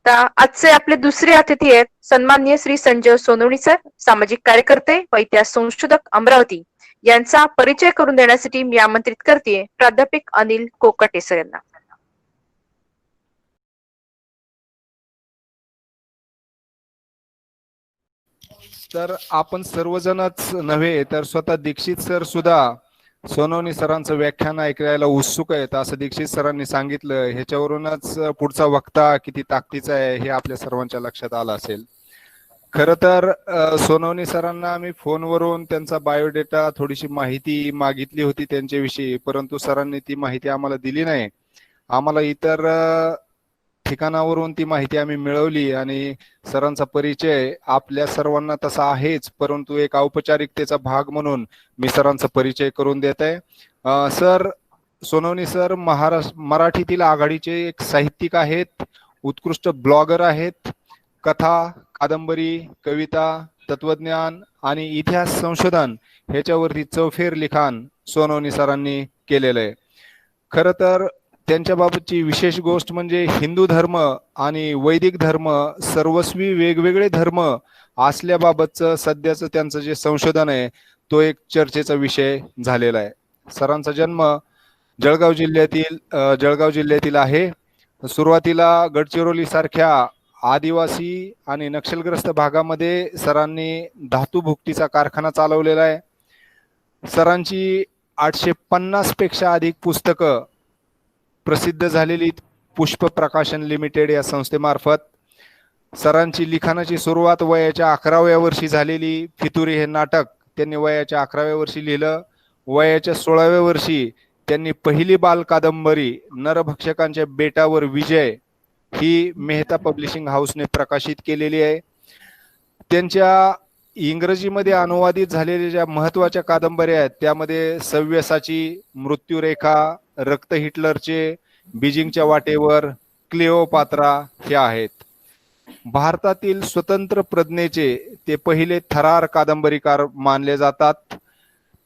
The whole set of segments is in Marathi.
आता आजचे आपले दुसरे अतिथी आहेत सन्माननीय श्री संजय सोनवणी सर, सामाजिक कार्यकर्ते व इतिहास संशोधक अमरावती. यांचा परिचय करून देण्यासाठी मी आमंत्रित करते प्राध्यापक अनिल कोकाटे सर यांना. तर आपण सर्वजणच नव्हे तर स्वतः दीक्षित सर सुद्धा सोनवणी सरांचं व्याख्यान ऐकायला उत्सुक आहेत असं दीक्षित सरांनी सांगितलं. ह्याच्यावरूनच पुढचा वक्ता किती ताकदीचा आहे हे आपल्या सर्वांच्या लक्षात आलं असेल. खरं तर सोनवणी सरांना आम्ही फोनवरून त्यांचा बायोडेटा थोडीशी माहिती मागितली होती त्यांच्याविषयी, परंतु सरांनी ती माहिती आम्हाला दिली नाही. आम्हाला इतर ठिकाणावरून ती माहिती आम्ही मिळवली आणि सरांचा परिचय आपल्या सर्वांना तसा आहेच, परंतु एक औपचारिकतेचा भाग म्हणून मी सरांचा परिचय करून देत आहे. सर सोनवणी सर मराठीतील आघाडीचे एक साहित्यिक आहेत, उत्कृष्ट ब्लॉगर आहेत. कथा, कादंबरी, कविता, तत्वज्ञान आणि इतिहास संशोधन ह्याच्यावरती चौफेर लिखाण सोनवणी सरांनी केलेलं आहे. खरं तर त्यांच्या बाबतची विशेष गोष्ट म्हणजे हिंदू धर्म आणि वैदिक धर्म सर्वस्वी वेगवेगळे धर्म असल्याबाबतचं सध्याचं त्यांचं जे संशोधन आहे तो एक चर्चेचा विषय झालेला आहे. सरांचा जन्म जळगाव जिल्ह्यातील आहे. सुरुवातीला गडचिरोली सारख्या आदिवासी आणि नक्षलग्रस्त भागामध्ये सरांनी धातू भुकटीचा कारखाना चालवलेला आहे. सरांची 850 पेक्षा अधिक पुस्तकं प्रसिद्ध झालेली पुष्प प्रकाशन लिमिटेड या संस्थेमार्फत. सरांची लिखाणाची सुरुवात वयाच्या 11व्या वर्षी झालेली. फितुरी हे नाटक त्यांनी वयाच्या 11व्या वर्षी लिहिलं. वयाच्या 16व्या वर्षी त्यांनी पहिली बाल कादंबरी नरभक्षकांच्या बेटावर विजय ही मेहता पब्लिशिंग हाऊसने प्रकाशित केलेली आहे. त्यांच्या इंग्रजीमध्ये अनुवादित झालेल्या ज्या महत्वाच्या कादंबऱ्या आहेत त्यामध्ये सव्यसाची, मृत्यूरेखा, रक्त हिटलरचे, बीजिंगच्या वाटेवर, क्लिओपात्रा हे आहेत. भारतातील स्वतंत्र प्रज्ञेचे ते पहिले थरार कादंबरीकार मानले जातात.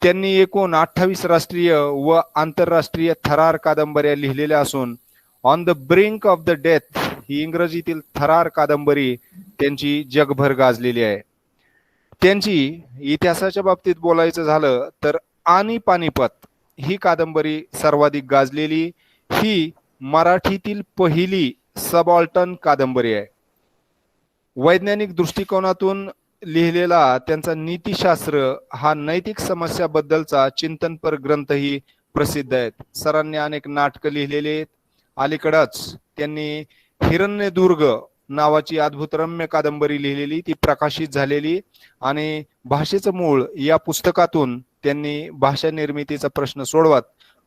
त्यांनी एकूण 28 राष्ट्रीय व आंतरराष्ट्रीय थरार कादंबऱ्या लिहिलेल्या असून on the brink of the death ही इंग्रजीतील थरार कादंबरी त्यांची जगभर गाजलेली आहे. त्यांची इतिहासाच्या बाबतीत बोलायचं झालं तर आणि पानिपत ही कादंबरी सर्वाधिक गाजलेली. ही मराठीतील पहिली सबऑल्टर्न कादंबरी आहे. वैज्ञानिक दृष्टिकोनातून लिहिलेला त्यांचा नीतिशास्त्र हा नैतिक समस्याबद्दलचा चिंतनपर ग्रंथही प्रसिद्ध आहेत. सरांनी अनेक नाटकं लिहिलेली आहेत. अलीकडच त्यांनी हिरण्यदुर्ग नावाची अद्भुतरम्य कादंबरी लिहिलेली, ती प्रकाशित झालेली आणि भाषेचं मूळ या पुस्तकातून त्यांनी भाषा निर्मितीचा प्रश्न सोडवत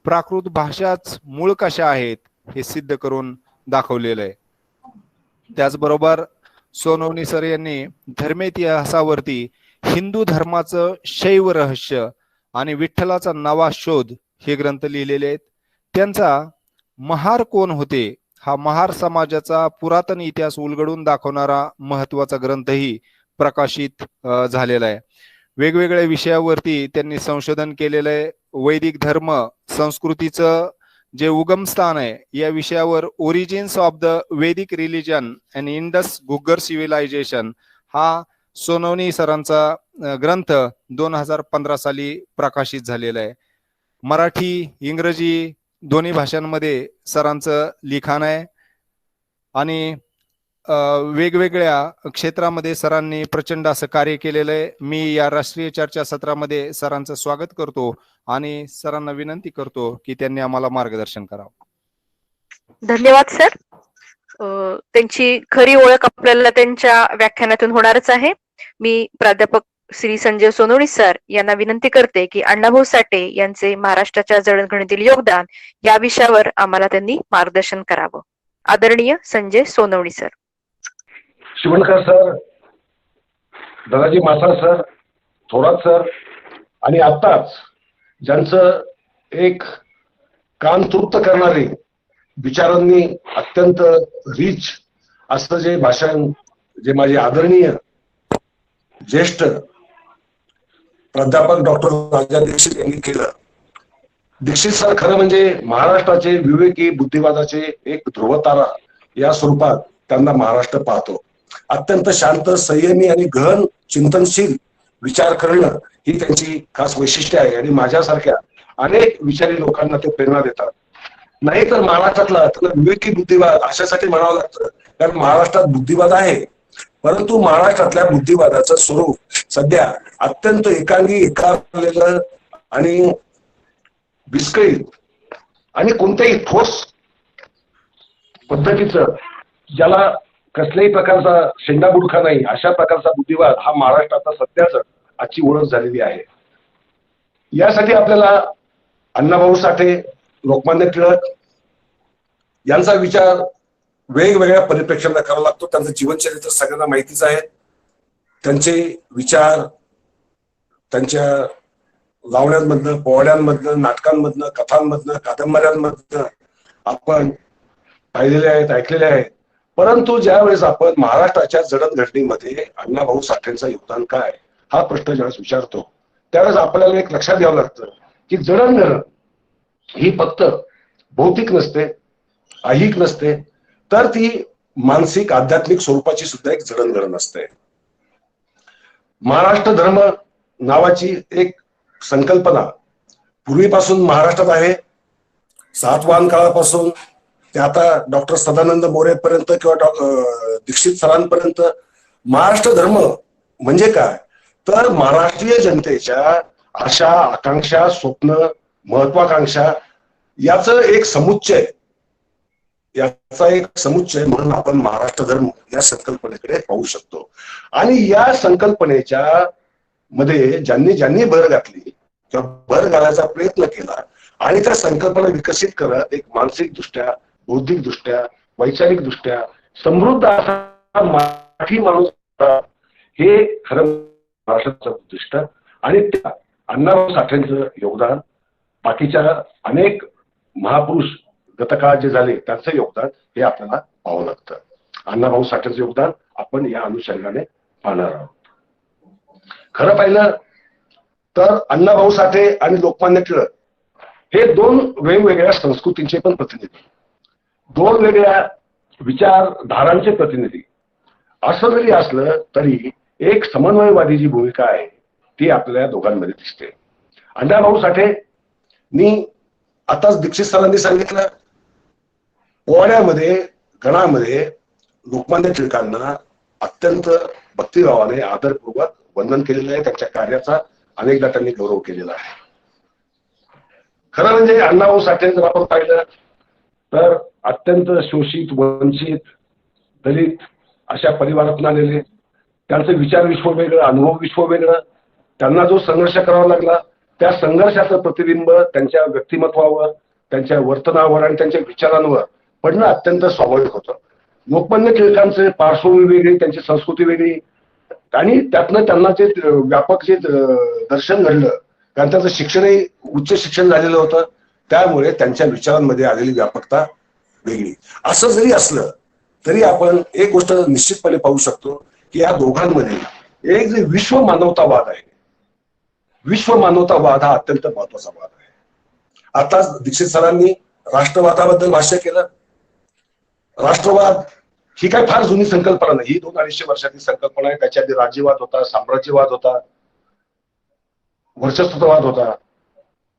प्राकृत भाषाच मूळ कशा आहेत हे सिद्ध करून दाखवलेलं आहे. त्याचबरोबर सोनवणी सर यांनी धर्मेतिहासावरती हिंदू धर्माचं शैव रहस्य आणि विठ्ठलाचा नवा शोध हे ग्रंथ लिहिलेले आहेत. त्यांचा महार कोण होते हा महार समाजाचा पुरातन इतिहास उलगडून दाखवणारा महत्वाचा ग्रंथही प्रकाशित झालेला आहे. वेगवेगळ्या विषयावरती त्यांनी संशोधन केलेलं आहे. वैदिक धर्म संस्कृतीचं जे उगमस्थान आहे या विषयावर ओरिजिन्स ऑफ द वैदिक रिलिजन अँड इंडस घुग्गर सिव्हिलायझेशन हा सोनवणी सरांचा ग्रंथ 2015 साली प्रकाशित झालेला आहे. मराठी, इंग्रजी दोन्ही भाषांमध्ये सरांचं लिखाण आहे आणि वेगवेगळ्या क्षेत्रामध्ये सरांनी प्रचंड असं कार्य केलेलं आहे. मी या राष्ट्रीय चर्चा सत्रामध्ये सरांचं स्वागत करतो आणि सरांना विनंती करतो की त्यांनी आम्हाला मार्गदर्शन करावं. धन्यवाद सर. त्यांची खरी ओळख आपल्याला त्यांच्या व्याख्यानातून होणारच आहे. मी प्राध्यापक श्री संजय सोनवणी सर यांना विनंती करते की अण्णाभाऊ साठे यांचे महाराष्ट्राच्या जडणघडणीतील योगदान या विषयावर आम्हाला त्यांनी मार्गदर्शन करावं. आदरणीय संजय सोनवणी सर. शिवणकर सर, दादाजी मासा सर, थोरात सर आणि आत्ताच ज्यांचं एक कान तृप्त करणारे विचारांनी अत्यंत रिच असं जे भाषण जे माझे आदरणीय ज्येष्ठ प्राध्यापक डॉक्टर राजा दीक्षित यांनी केलं. दीक्षित सर खरं म्हणजे महाराष्ट्राचे विवेकी बुद्धिवादाचे एक ध्रुवतारा या स्वरूपात त्यांना महाराष्ट्र पाहतो. अत्यंत शांत, संयमी आणि गहन चिंतनशील विचार करणं ही त्यांची खास वैशिष्ट्य आहे आणि माझ्यासारख्या अनेक विचारी लोकांना ते प्रेरणा देतात. नाही तर महाराष्ट्रातला त्याला विवेकी बुद्धिवाद अशासाठी म्हणावं लागतं कारण महाराष्ट्रात बुद्धिवाद आहे, परंतु महाराष्ट्रातल्या बुद्धिवादाचं स्वरूप सध्या अत्यंत एकांगी, एकावलेलं आणि विस्कळीत आणि कोणत्याही ठोस पद्धतीचं, ज्याला कसल्याही प्रकारचा शेंडाबुडखा नाही अशा प्रकारचा बुद्धिवाद हा महाराष्ट्राचा सध्याच आजची ओळख झालेली आहे. यासाठी आपल्याला अण्णाभाऊ साठे, लोकमान्य टिळक यांचा विचार वेगवेगळ्या परिप्रेक्षाने करावा लागतो. त्यांचं जीवनचरित्र सगळ्यांना माहितीच आहे. त्यांचे विचार त्यांच्या लावण्यांमधनं, पोवाड्यांमधनं, नाटकांमधनं, कथांमधनं, कादंबऱ्यांमधनं आपण पाहिलेले आहेत, ऐकलेले आहेत. परंतु ज्यावेळेस आपण महाराष्ट्राच्या जडणघडणीमध्ये अण्णाभाऊ साठेंचं योगदान काय हा प्रश्न ज्यावेळेस विचारतो त्यावेळेस आपल्याला एक लक्षात घ्यावं लागतं की जडणघडण ही फक्त भौतिक नसते, ऐहिक नसते, तर ती मानसिक, आध्यात्मिक स्वरूपाची सुद्धा एक जडणघडण असते. महाराष्ट्र धर्म नावाची एक संकल्पना पूर्वीपासून महाराष्ट्रात आहे. सातवाहन काळापासून ते आता डॉक्टर सदानंद मोरेपर्यंत किंवा दीक्षित सरांपर्यंत महाराष्ट्र धर्म म्हणजे काय तर महाराष्ट्रीय जनतेच्या आशा, आकांक्षा, स्वप्न, महत्वाकांक्षा याचं एक समुच्चय, याचा एक समुच्चय म्हणून आपण महाराष्ट्र धर्म या संकल्पनेकडे पाहू शकतो. आणि या संकल्पनेच्या मध्ये ज्यांनी भर घातली किंवा भर घालायचा प्रयत्न केला आणि त्या संकल्पना विकसित करत एक मानसिक दृष्ट्या, बौद्धिक दृष्ट्या, वैचारिक दृष्ट्या समृद्ध असा मराठी माणूस हे खरं महाराष्ट्राचं उद्दिष्ट आणि त्या अण्णाभाऊ साठेंचं योगदान, बाकीच्या अनेक महापुरुष गतकाळात जे झाले त्यांचं योगदान हे आपल्याला पाहावं लागतं. अण्णाभाऊ साठेंचं योगदान आपण या अनुषंगाने पाहणार आहोत. खरं पाहिलं तर अण्णाभाऊ साठे आणि लोकमान्य टिळक हे दोन वेगवेगळ्या संस्कृतींचे पण प्रतिनिधी, दोन वेगळ्या विचारधारांचे प्रतिनिधी. असं जरी असलं तरी एक समन्वयवादी जी भूमिका आहे ती आपल्या दोघांमध्ये दिसते. अण्णाभाऊ साठे मी आताच दीक्षित सरांनी सांगितलं, पोवाड्यामध्ये, गणामध्ये लोकमान्य टिळकांना अत्यंत भक्तिभावाने, आदरपूर्वक वंदन केलेलं आहे. त्यांच्या कार्याचा अनेकदा त्यांनी गौरव केलेला आहे. खरं म्हणजे अण्णाभाऊ साठे जर आपण पाहिलं तर अत्यंत शोषित, वंचित, दलित अशा परिवारातून आलेले, त्यांचं विचार विश्व वेगळं, अनुभव विश्व वेगळं. त्यांना जो संघर्ष करावा लागला त्या संघर्षाचं प्रतिबिंब त्यांच्या व्यक्तिमत्वावर, त्यांच्या वर्तनावर आणि त्यांच्या विचारांवर पडणं अत्यंत स्वाभाविक होतं. लोकमान्य टिळकांचे पार्श्वभूमी वेगळी, त्यांची संस्कृती वेगळी आणि त्यातनं त्यांना जे व्यापक जे दर्शन घडलं, कारण त्यांचं शिक्षणही उच्च शिक्षण झालेलं होतं, त्यामुळे त्यांच्या विचारांमध्ये आलेली व्यापकता वेगळी. असं जरी असलं तरी आपण एक गोष्ट निश्चितपणे पाहू शकतो की या दोघांमध्ये एक जे विश्व मानवतावाद आहे, विश्व मानवतावाद हा अत्यंत महत्वाचा वाद आहे. आताच दीक्षित सरांनी राष्ट्रवादाबद्दल भाष्य केलं. राष्ट्रवाद ही काय फार जुनी संकल्पना नाही, ही 200-250 वर्षाची संकल्पना आहे. त्याच्या आधी राज्यवाद होता, साम्राज्यवाद होता, वर्चस्ववाद होता.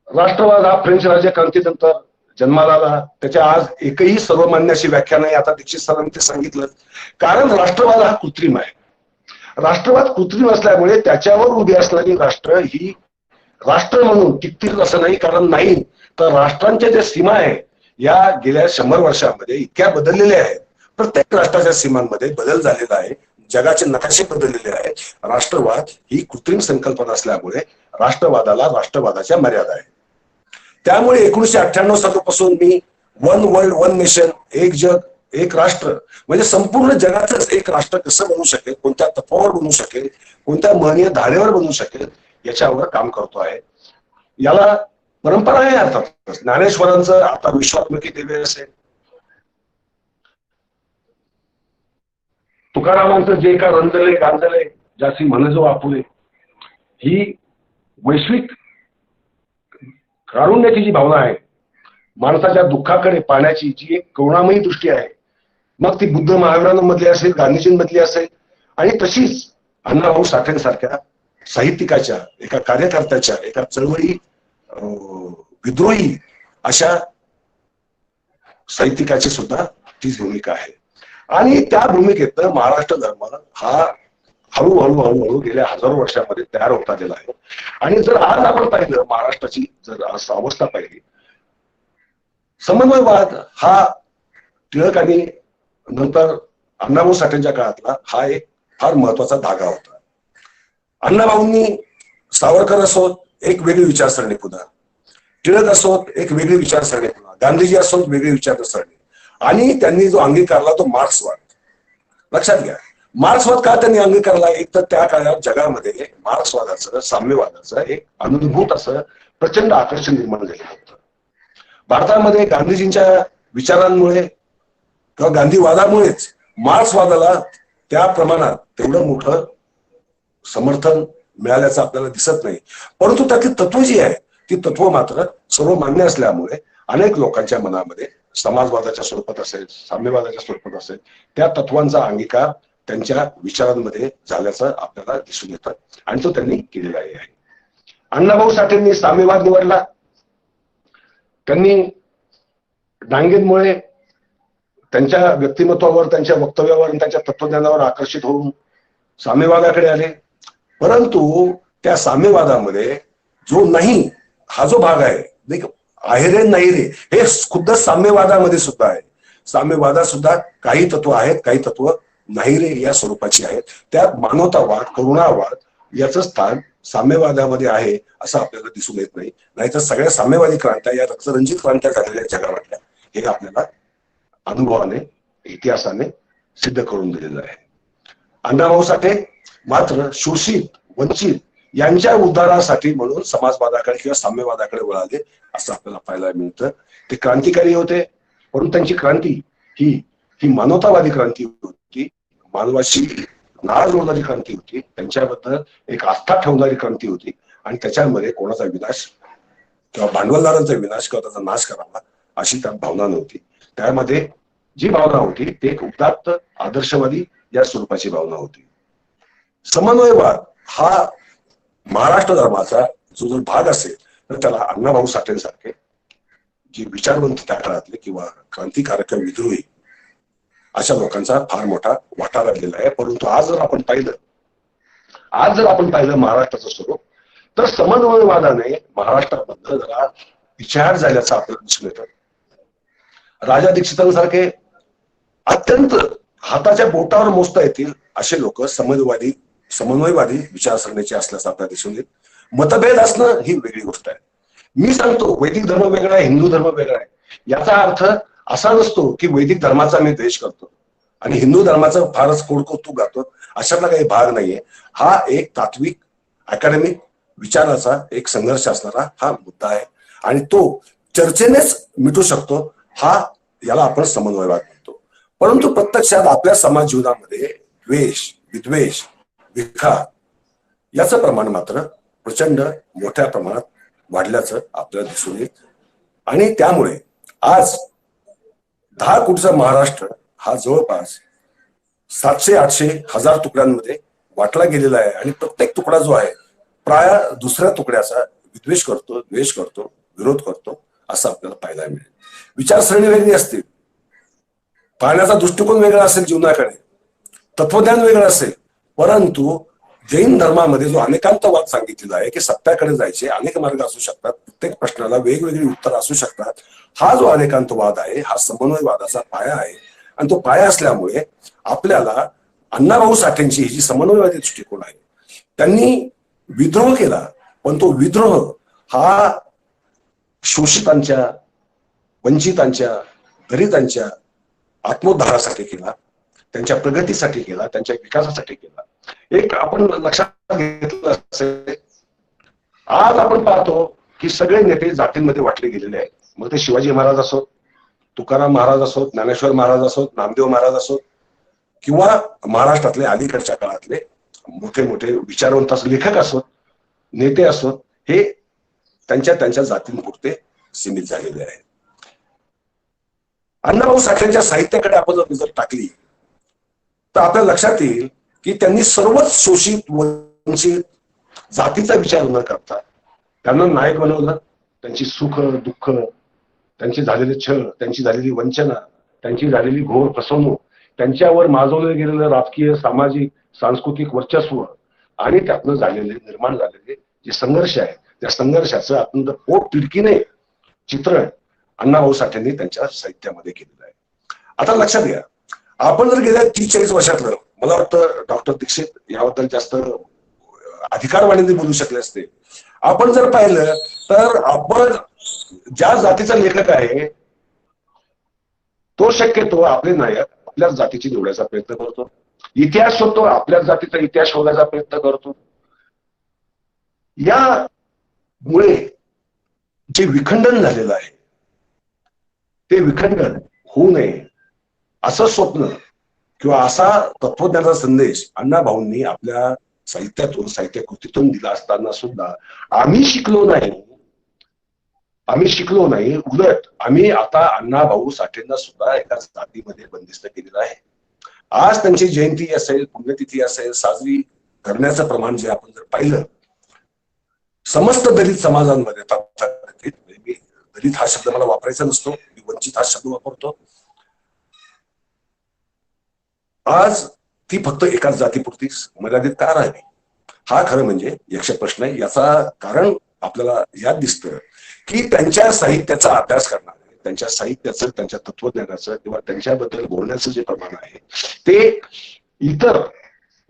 राष्ट्रवाद हा फ्रेंच राज्यक्रांतीनंतर जन्माला आला. त्याच्या आज एकही सर्वमान्य अशी व्याख्या नाही. आता दीक्षित सरांनी ते सांगितलं, कारण राष्ट्रवाद हा कृत्रिम आहे. राष्ट्रवाद कृत्रिम असल्यामुळे त्याच्यावर उभी असणारी राष्ट्र ही राष्ट्र म्हणून टिकतील असं नाही. कारण नाही तर राष्ट्रांच्या ज्या सीमा आहे या गेल्या 100 वर्षांमध्ये इतक्या बदललेल्या आहेत. प्रत्येक राष्ट्राच्या सीमांमध्ये बदल झालेला आहे, जगाचे नकाशे बदललेले आहेत. राष्ट्रवाद ही कृत्रिम संकल्पना असल्यामुळे राष्ट्रवादाला राष्ट्रवादाच्या मर्यादा आहे. त्यामुळे 1998 सालापासून मी वन वर्ल्ड वन नेशन, एक जग एक राष्ट्र, म्हणजे संपूर्ण जगातच एक राष्ट्र कसं बनू शकेल, कोणत्या तत्वावर बनू शकेल, कोणत्या महनीय धारेवर बनू शकेल याच्यावर काम करतो आहे. याला परंपरा आहे. अर्थात ज्ञानेश्वरांचं आता विश्वात्मकी दिवे असेल, तुकारामांचं जे का रंजले गांजले जासी म्हणजो आपुले, ही वैश्विक कारुण्याची जी भावना आहे, माणसाच्या दुःखाकडे पाहण्याची जी एक करुणामयी दृष्टी आहे, मग ती बुद्ध महावीरांमधली असेल, गांधीजींमधली असेल, आणि तशीच अण्णाभाऊ साठेंसारख्या साहित्यिकाच्या, एका कार्यकर्त्याच्या, एका चळवळी विद्रोही अशा साहित्यिकाची सुद्धा तीच भूमिका आहे. आणि त्या भूमिकेतनं महाराष्ट्र धर्म हा हळूहळू हळूहळू गेल्या हजारो वर्षांमध्ये तयार होता गेला आहे. आणि जर आज आपण पाहिलं महाराष्ट्राची जर आज अवस्था पाहिली, समन्वयवाद हा टिळक आणि नंतर अण्णाभाऊ साठेंच्या काळातला हा एक फार महत्वाचा धागा होता. अण्णाभाऊंनी सावरकर असोत एक वेगळी विचारसरणी पुन्हा, टिळक असोत एक वेगळी विचारसरणी पुन्हा, गांधीजी असोत वेगळी विचारसरणी, आणि त्यांनी जो अंगीकारला तो मार्क्सवाद. लक्षात घ्या, मार्क्सवाद का त्यांनी अंगीकारला? एक तर त्या काळात जगामध्ये मार्क्सवादाचं, साम्यवादाचं एक अनुभूत असं प्रचंड आकर्षण निर्माण झालेलं होतं. भारतामध्ये गांधीजींच्या विचारांमुळे किंवा गांधीवादामुळेच मार्क्सवादाला त्या प्रमाणात तेवढं मोठं समर्थन मिळाल्याचं आपल्याला दिसत नाही. परंतु त्यातली तत्व जी आहे ती तत्व मात्र सर्व मान्य असल्यामुळे अनेक लोकांच्या मनामध्ये समाजवादाच्या स्वरूपात असेल, साम्यवादाच्या स्वरूपात असेल, त्या तत्वांचा अंगीकार त्यांच्या विचारांमध्ये झाल्याचं आपल्याला दिसून येतं, आणि तो त्यांनी केलेला आहे. अण्णाभाऊ साठेंनी साम्यवाद निवडला. त्यांनी डांगेंमुळे त्यांच्या व्यक्तिमत्वावर, त्यांच्या वक्तव्यावर आणि त्यांच्या तत्वज्ञानावर आकर्षित होऊन साम्यवादाकडे आले. परंतु त्या साम्यवादामध्ये जो नाही हा जो भाग आहे, आहे रे नाही रे, हे खुद्द साम्यवादामध्ये सुद्धा आहे. साम्यवादात सुद्धा काही तत्व आहेत, काही तत्व नाही रे या स्वरूपाची आहेत. त्यात मानवतावाद, करुणावाद याचं स्थान साम्यवादामध्ये आहे असं आपल्याला दिसून येत नाही. नाहीतर सगळ्या साम्यवादी क्रांत्या या रक्तरंजित क्रांत्या झालेल्या जगामधल्या हे आपल्याला अनुभवाने, इतिहासाने सिद्ध करून दिलेलं आहे. अण्णाभाऊ साठे मात्र शोषित, वंचित यांच्या उद्धारासाठी म्हणून समाजवादाकडे किंवा साम्यवादाकडे वळाले असं आपल्याला पाहायला मिळतं. ते क्रांतिकारी होते, परंतु त्यांची क्रांती ही मानवतावादी क्रांती होती, मानवाशी नाळ जोडणारी क्रांती होती, त्यांच्याबद्दल एक आस्था ठेवणारी क्रांती होती, आणि त्याच्यामध्ये कोणाचा विनाश किंवा भांडवलदारांचा विनाश किंवा त्याचा नाश करावा अशी त्यात भावना नव्हती. त्यामध्ये जी भावना होती ते एक उदात्त आदर्शवादी या स्वरूपाची भावना होती. समन्वयवाद हा महाराष्ट्र धर्माचा जो जर भाग असेल तर त्याला अण्णाभाऊ साठेंसारखे जी विचारवंत त्या काळातले किंवा क्रांतिकारक विद्रोही अशा लोकांचा फार मोठा वाटा लागलेला आहे. परंतु आज जर आपण पाहिलं महाराष्ट्राचं स्वरूप, तर समन्वयवादाने महाराष्ट्राबद्दल जरा विचार झाल्याचं आपल्याला दिसून येतं. राजा दीक्षितांसारखे अत्यंत हाताच्या बोटावर मोजता येतील असे लोक समन्वयवादी विचारसरणीचे असल्याचं आपल्याला दिसून येईल. मतभेद असणं ही वेगळी गोष्ट आहे. मी सांगतो वैदिक धर्म वेगळा आहे, हिंदू धर्म वेगळा आहे, याचा अर्थ असा नसतो की वैदिक धर्माचा मी द्वेष करतो आणि हिंदू धर्माचं फारच कौतुक गातो, अशातला काही भाग नाहीये. हा एक तात्विक अकॅडमिक विचाराचा एक संघर्ष असणारा हा मुद्दा आहे, आणि तो चर्चेनेच मिटू शकतो. याला आपण समन्वयवाद म्हणतो. परंतु प्रत्यक्षात आपल्या समाज जीवनामध्ये द्वेष, विद्वेष, विखार याचं प्रमाण मात्र प्रचंड मोठ्या प्रमाणात वाढल्याचं आपल्याला दिसून येईल. आणि त्यामुळे आज 10 कोटीचा महाराष्ट्र हा जवळपास 700-800 हजार तुकड्यांमध्ये वाटला गेलेला आहे, आणि प्रत्येक तुकडा जो आहे प्राय दुसऱ्या तुकड्याचा विद्वेष करतो, द्वेष करतो, विरोध करतो असं आपल्याला पाहायला मिळेल. विचारसरणी वेगळी असतील, पाहण्याचा दृष्टिकोन वेगळा असेल, जीवनाकडे तत्वज्ञान वेगळं असेल, परंतु जैन धर्मामध्ये जो अनेकांतवाद सांगितलेला आहे की सत्याकडे जायचे अनेक मार्ग असू शकतात, प्रत्येक प्रश्नाला वेगवेगळी उत्तर असू शकतात, हा जो अनेकांतवाद आहे हा समन्वयवादाचा पाया आहे. आणि तो पाया असल्यामुळे आपल्याला अण्णाभाऊ साठेंची ही जी समन्वयवादी दृष्टिकोन आहे, त्यांनी विद्रोह केला, पण तो विद्रोह हा शोषितांच्या, वंचितांच्या, दलितांच्या आत्मोद्धारासाठी केला, त्यांच्या प्रगतीसाठी केला, त्यांच्या विकासासाठी केला. एक आपण लक्षात घेतलं असेल, आज आपण पाहतो की सगळे नेते जातींमध्ये वाटले गेलेले आहेत. मग ते शिवाजी महाराज असोत, तुकाराम महाराज असोत, ज्ञानेश्वर महाराज असोत, नामदेव महाराज असोत, किंवा महाराष्ट्रातले अलीकडच्या काळातले मोठे मोठे विचारवंत लेखक असोत, नेते असोत, हे त्यांच्या जातींपुरते सीमित झालेले आहेत. अण्णाभाऊ साठेंच्या साहित्याकडे आपण जर नजर टाकली तर आपल्या लक्षात येईल की त्यांनी सर्वच शोषित वंचित जातीचा विचार न करता त्यांना नायक बनवलं. त्यांची सुख दुःख, त्यांचे झालेले छळ, त्यांची झालेली वंचना, त्यांची झालेली घोर फसवणूक, त्यांच्यावर माजवलं गेलेलं राजकीय सामाजिक सांस्कृतिक वर्चस्व आणि त्यातनं झालेले निर्माण झालेले जे संघर्ष आहे त्या संघर्षाचं अत्यंत पोट तिडकीने चित्रण अण्णाभाऊ साठेंनी त्यांच्या साहित्यामध्ये केलेलं आहे. आता लक्षात घ्या, आपण जर गेल्या 30-40 वर्षातलं, मला वाटतं डॉक्टर दीक्षित याबद्दल जास्त अधिकारवाणीने बोलू शकले असते. आपण जर पाहिलं तर आपण ज्या जातीचा लेखक आहे तो शक्यतो आपले नायक आपल्याच जातीची निवडायचा प्रयत्न करतो. इतिहास शोधतो, आपल्याच जातीचा इतिहास शोधायचा प्रयत्न करतो. यामुळे जे विखंडन झालेलं आहे ते विखंडन होऊ नये असं स्वप्न किंवा असा तत्वज्ञानाचा संदेश अण्णाभाऊंनी आपल्या साहित्यातून साहित्य कृतीतून दिला असताना सुद्धा आम्ही शिकलो नाही. उलट आम्ही आता अण्णाभाऊ साठेंना सुद्धा एका जातीमध्ये बंदिस्त केलेलं आहे. आज त्यांची जयंती असेल, पुण्यतिथी असेल, साजरी करण्याचं प्रमाण जे आपण जर पाहिलं समस्त दलित समाजांमध्ये, दलित हा शब्द मला वापरायचा नसतो, मी वंचित हा शब्द वापरतो, आज ती फक्त एकाच जातीपुरती मर्यादित का राहिली हा खरं म्हणजे यक्ष प्रश्न आहे. याचा कारण आपल्याला यात दिसतं की त्यांच्या साहित्याचा अभ्यास करणारे, त्यांच्या साहित्याचं, त्यांच्या तत्वज्ञानाचं किंवा त्यांच्याबद्दल बोलण्याचं जे प्रमाण आहे ते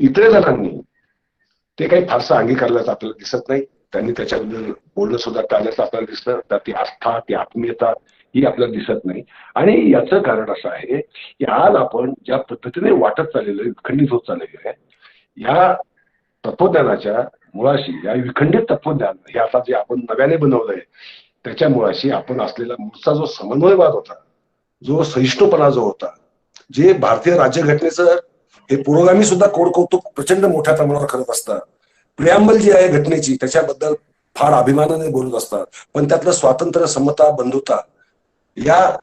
इतर जणांनी ते काही फारसं अंगीकारल्याचं आपल्याला दिसत नाही. त्यांनी त्याच्याबद्दल बोलणं सुद्धा टाळल्याचं आपल्याला दिसतं. तर ती आस्था, ती आत्मीयता ही आपल्याला दिसत नाही. आणि याचं कारण असं आहे की आज आपण ज्या पद्धतीने वाटत चाललेलं आहे, विखंडित होत चाललेलं आहे, या तत्वज्ञानाच्या मुळाशी, या विखंडित तत्वज्ञान हे आता जे आपण नव्याने बनवलंय त्याच्या मुळाशी आपण असलेला मूळचा जो समन्वयवाद होता, जो सहिष्णुपणा जो होता, जे भारतीय राज्यघटनेचं हे पुरोगामी सुद्धा कौतुक प्रचंड मोठ्या प्रमाणावर करत असतात, प्रियांबल जी आहे घटनेची त्याच्याबद्दल फार अभिमानाने बोलत असतात, पण त्यातलं स्वातंत्र्य, समता, बंधुता या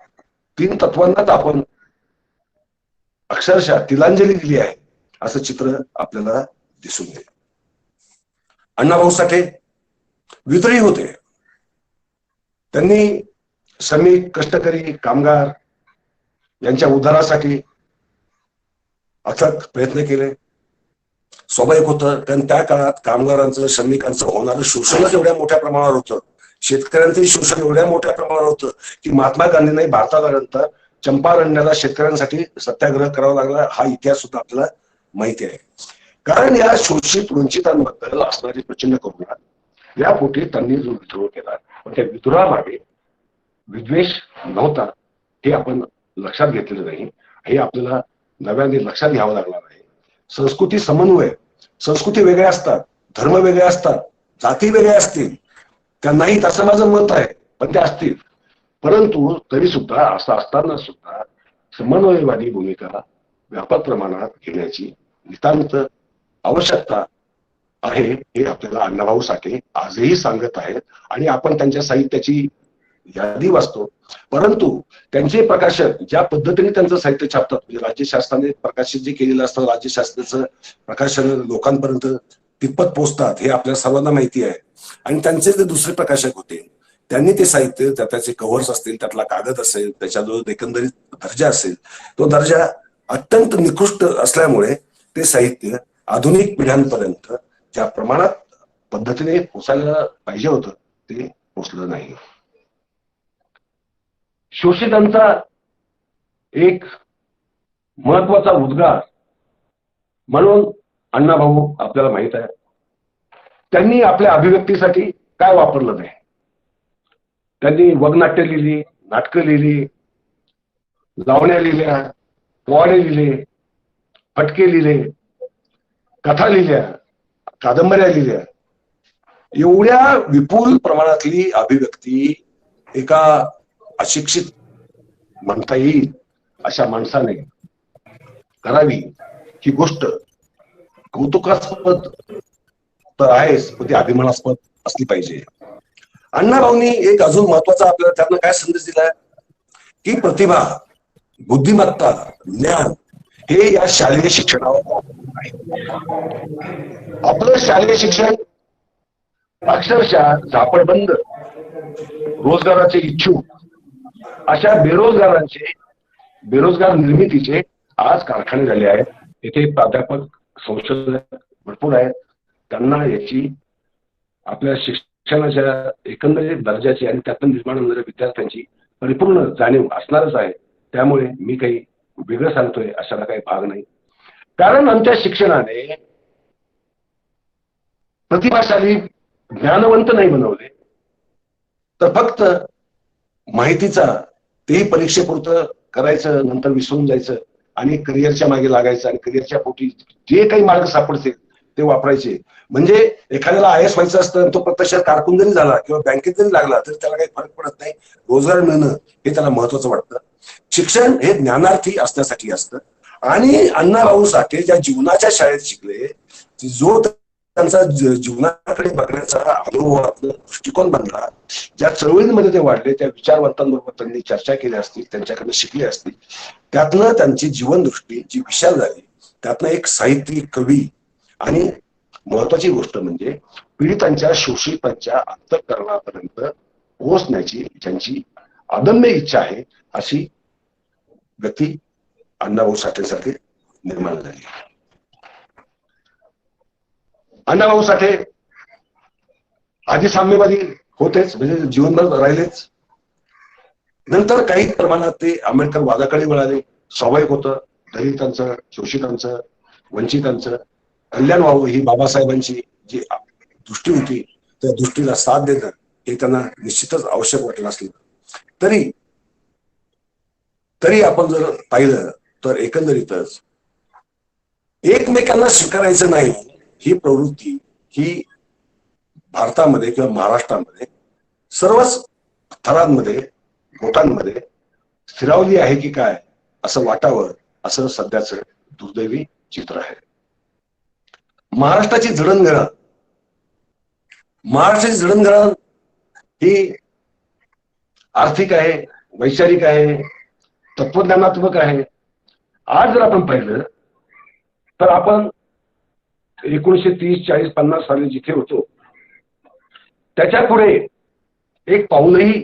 3 तत्वांनाच आपण अक्षरशः तिलांजली दिली आहे असं चित्र आपल्याला दिसून येईल. अण्णाभाऊ साठे विद्रोही होते. त्यांनी श्रमिक, कष्टकरी, कामगार यांच्या उद्धारासाठी अथक प्रयत्न केले. स्वाभाविक होतं, कारण त्या काळात कामगारांचं, श्रमिकांचं होणारं शोषणच एवढ्या मोठ्या प्रमाणावर होतं, शेतकऱ्यांचंही शोषण एवढ्या मोठ्या प्रमाणावर होतं की महात्मा गांधींनी भारतात आल्यानंतर चंपारण्याला शेतकऱ्यांसाठी सत्याग्रह करावा लागला. हा इतिहास सुद्धा आपल्याला माहिती आहे. कारण या शोषित वंचितांबद्दल असणारी प्रचंड करुणा यापोटी त्यांनी जो विद्रोह केला, पण त्या विद्रोहामागे विद्वेष नव्हता हे आपण लक्षात घेतलेलं नाही. हे आपल्याला नव्याने लक्षात घ्यावं लागणार आहे. संस्कृती समन्वय, संस्कृती वेगळ्या असतात, धर्म वेगळे असतात, जाती वेगळ्या असतील, त्या नाहीत असं माझं मत आहे, पण त्या असतील. परंतु तरी सुद्धा असं असताना सुद्धा समन्वयवादी भूमिका व्यापक प्रमाणात घेण्याची नितांत आवश्यकता आहे हे आपल्याला अण्णाभाऊ साठे आजही सांगत आहेत. आणि आपण त्यांच्या साहित्याची यादी वाचतो, परंतु त्यांचे प्रकाशन ज्या पद्धतीने त्यांचं साहित्य छापतात, म्हणजे राज्यशासनाने प्रकाशित जे केलेलं असतं, राज्यशासनाचं प्रकाशन लोकांपर्यंत कितपत पोहोचतात हे आपल्या सर्वांना माहिती आहे. आणि त्यांचे जे दुसरे प्रकाशक होते त्यांनी ते साहित्य, त्याचे कव्हर्स असतील, त्यातला कागद असेल, त्याच्या जो एकंदरीत दर्जा असेल, तो दर्जा अत्यंत निकृष्ट असल्यामुळे ते साहित्य आधुनिक पिढ्यांपर्यंत ज्या प्रमाणात पद्धतीने पोचायला पाहिजे होतं ते पोचलं नाही. शोषितांचा एक महत्वाचा उद्गार म्हणून अण्णाभाऊ आपल्याला माहित आहे, त्यांनी आपल्या अभिव्यक्तीसाठी काय वापरलं नाही. त्यांनी वगनाट्य लिहिली, नाटकं लिहिली, लावण्या लिहिल्या, पोवाडे लिहिले, फटके लिहिले, कथा लिहिल्या, कादंबऱ्या लिहिल्या. एवढ्या विपुल प्रमाणातली अभिव्यक्ती एका अशिक्षित म्हणता येईल अशा माणसाने करावी ही गोष्ट कौतुकास्पद तर आहेच, पण ती अभिमानास्पद असली पाहिजे. अण्णाभाऊंनी एक अजून महत्वाचा आपल्याला त्यातनं काय संदेश दिलाय की प्रतिभा बुद्धिमत्ता, ज्ञान हे या शालेय शिक्षणावर आहे. आपलं शालेय शिक्षण अक्षरशः झापडबंद रोजगाराचे इच्छुक अशा बेरोजगार निर्मितीचे आज कारखाने झाले आहेत. येथे प्राध्यापक संशोधक भरपूर आहेत. त्यांना याची आपल्या शिक्षणाच्या एकंदरीत दर्जाची आणि त्यातून निर्माण होणाऱ्या विद्यार्थ्यांची परिपूर्ण जाणीव असणारच आहे. त्यामुळे मी काही वेगळं सांगतोय अशाला काही भाग नाही. कारण आमच्या शिक्षणाने प्रतिभाशाली ज्ञानवंत नाही बनवले, तर फक्त माहितीचा तेही परीक्षेपुरतं करायचं, नंतर विसरून जायचं आणि करिअरच्या मागे लागायचं आणि करिअरच्या पोटी जे काही मार्ग सापडतील ते वापरायचे. म्हणजे एखाद्याला IAS व्हायचं असतं, तो प्रत्यक्षात कारकून जरी झाला किंवा बँकेत जरी लागला तरी त्याला काही फरक पडत नाही. रोजगार मिळणं हे त्याला महत्वाचं वाटतं. शिक्षण हे ज्ञानार्थी असण्यासाठी असतं. आणि अण्णाभाऊ साठे ज्या जीवनाच्या शाळेत शिकले, जो त्यांचा जीवनाकडे बघण्याचा अनुभवातला दृष्टिकोन बनला, ज्या चळवळींमध्ये ते वाढले, त्या विचारवंतांबरोबर त्यांनी चर्चा केली असतील, त्यांच्याकडे शिकले असतील, त्यातनं त्यांची जीवनदृष्टी जी विशाल झाली, त्यातनं एक साहित्यिक, कवी आणि महत्वाची गोष्ट म्हणजे पीडितांच्या, शोषितांच्या अंतःकरणापर्यंत पोहोचण्याची ज्यांची अदम्य इच्छा आहे, अशी व्यक्ती अण्णाभाऊ साठेंसारखे निर्माण झाली. अण्णाभाऊ साठे आधी साम्यवादी होतेच, म्हणजे जीवनभर राहिलेच. नंतर काही प्रमाणात ते आंबेडकर वादाकडे वळाले. स्वाभाविक होतं. दलितांचं, शोषितांचं, वंचितांचं कल्याण व्हावं ही बाबासाहेबांची जी दृष्टी होती, त्या दृष्टीला साथ देणं हे त्यांना निश्चितच आवश्यक वाटलं असलं तरी आपण जर पाहिलं तर एकंदरीतच एकमेकांना स्वीकारायचं नाही ही प्रवृत्ती ही भारतामध्ये किंवा महाराष्ट्रामध्ये सर्वच थरांमध्ये, गोटांमध्ये स्थिरावली आहे की काय असं वाटावं, असं सध्याचं दुर्दैवी चित्र आहे. महाराष्ट्राची जडणघडण ही आर्थिक आहे, वैचारिक आहे, तत्वज्ञानात्मक आहे. आज जर आपण पाहिलं तर आपण 1930, 40, 50 साली जिथे होतो त्याच्या पुढे एक पाऊलही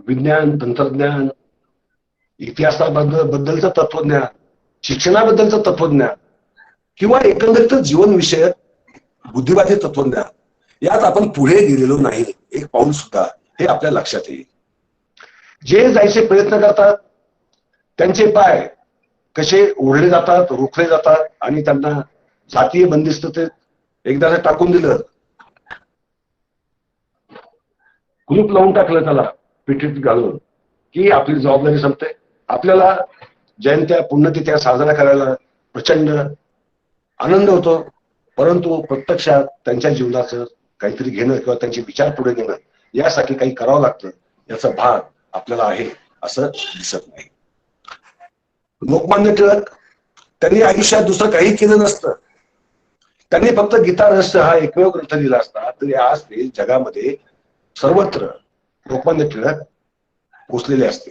विज्ञान, तंत्रज्ञान, इतिहासाबद्दलचं तत्वज्ञान, शिक्षणाबद्दलचं तत्वज्ञान किंवा एकंदरीत जीवनविषयक बुद्धिवादी तत्वज्ञान यात आपण पुढे गेलेलो नाही, एक पाऊल सुद्धा, हे आपल्या लक्षात येईल. जे जायचे प्रयत्न करतात त्यांचे पाय कसे ओढले जातात, रोखले जातात आणि त्यांना जातीय बंदिस्ततेत एकदा टाकून दिलं, कुलूप लावून टाकलं त्याला पिठीत घालून, की आपली जबाबदारी संपते. आपल्याला जयंत्या, पुण्यतिथ्या साजरा करायला प्रचंड आनंद होतो, परंतु प्रत्यक्षात त्यांच्या जीवनाचं काहीतरी घेणं किंवा त्यांचे विचार पुढे नेणं यासाठी काही करावं लागतं, याचा भाग आपल्याला आहे असं दिसत नाही. लोकमान्य टिळक त्यांनी आयुष्यात दुसरं काही केलं नसतं. त्यांनी फक्त गीता रहस्य हा एकमेव ग्रंथ लिहिला असता तरी आज ते जगामध्ये सर्वत्र लोकमान्य टिळक पोचलेले असते.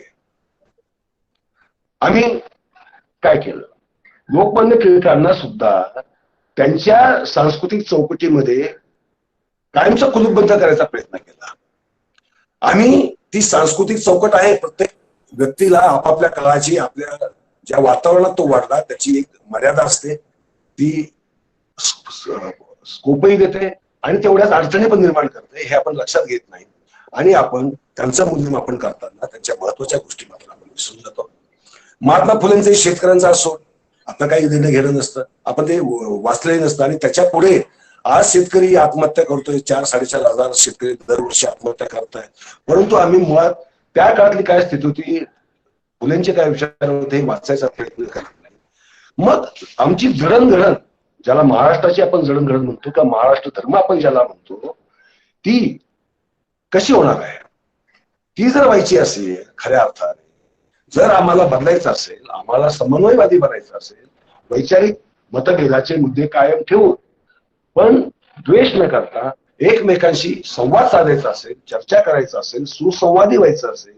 आम्ही काय केलं? लोकमान्य टिळकांना सुद्धा त्यांच्या सांस्कृतिक चौकटीमध्ये कायमचा कुलूपबद्ध करायचा प्रयत्न केला. आम्ही ती सांस्कृतिक चौकट आहे, प्रत्येक व्यक्तीला आपापल्या काळाची, आपल्या ज्या वातावरणात तो वाढला त्याची एक मर्यादा असते, ती स्कोपही देते आणि तेवढ्याच अडचणी पण निर्माण करते, हे आपण लक्षात घेत नाही. आणि आपण त्यांचं मूल्यमापन करताना त्यांच्या महत्वाच्या गोष्टी मात्र आपण विसरून जातो. महात्मा फुलेंचे शेतकऱ्यांचा असो, आपलं काही देणं घेणं नसतं, आपण ते वाचलेलं नसतं आणि त्याच्या पुढे आज शेतकरी आत्महत्या करतोय. 4-4.5 शेतकरी दरवर्षी आत्महत्या करतायत. परंतु आम्ही मुळात त्या काळातली काय स्थिती होती, फुलेंचे काय विचार होते हे वाचायचा प्रयत्न करत नाही. मग आमची जडणघडण, ज्याला महाराष्ट्राची आपण जडणघडण म्हणतो किंवा महाराष्ट्र धर्म आपण ज्याला म्हणतो, ती कशी होणार आहे? ती जर व्हायची असेल खऱ्या अर्थाने, जर आम्हाला बदलायचं असेल, आम्हाला समन्वयवादी बनायचं असेल, वैचारिक मतभेदाचे मुद्दे कायम ठेवून पण द्वेष न करता एकमेकांशी संवाद साधायचा असेल, चर्चा करायचा असेल, सुसंवादी व्हायचं असेल,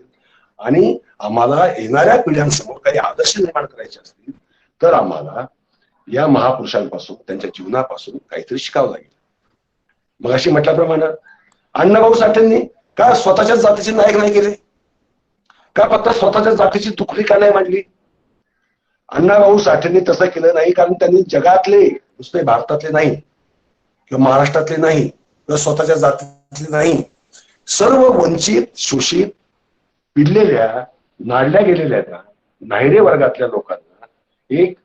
आणि आम्हाला येणाऱ्या पिढ्यांसमोर काही आदर्श निर्माण करायचे असतील तर आम्हाला या महापुरुषांपासून त्यांच्या जीवनापासून काहीतरी शिकावं लागेल. मग अशी म्हटल्याप्रमाणे अण्णाभाऊ साठेंनी का स्वतःच्याच जातीचे नायक नाही केले, का फक्त स्वतःच्या जातीची तुकडी का नाही मांडली? अण्णाभाऊ साठेंनी तसं केलं नाही, कारण त्यांनी जगातले, नुसते भारतातले नाही किंवा महाराष्ट्रातले नाही किंवा स्वतःच्या जातीतले नाही, सर्व वंचित, शोषित, पिडलेल्या, नाडल्या गेलेल्या नाहिरे वर्गातल्या लोकांना एक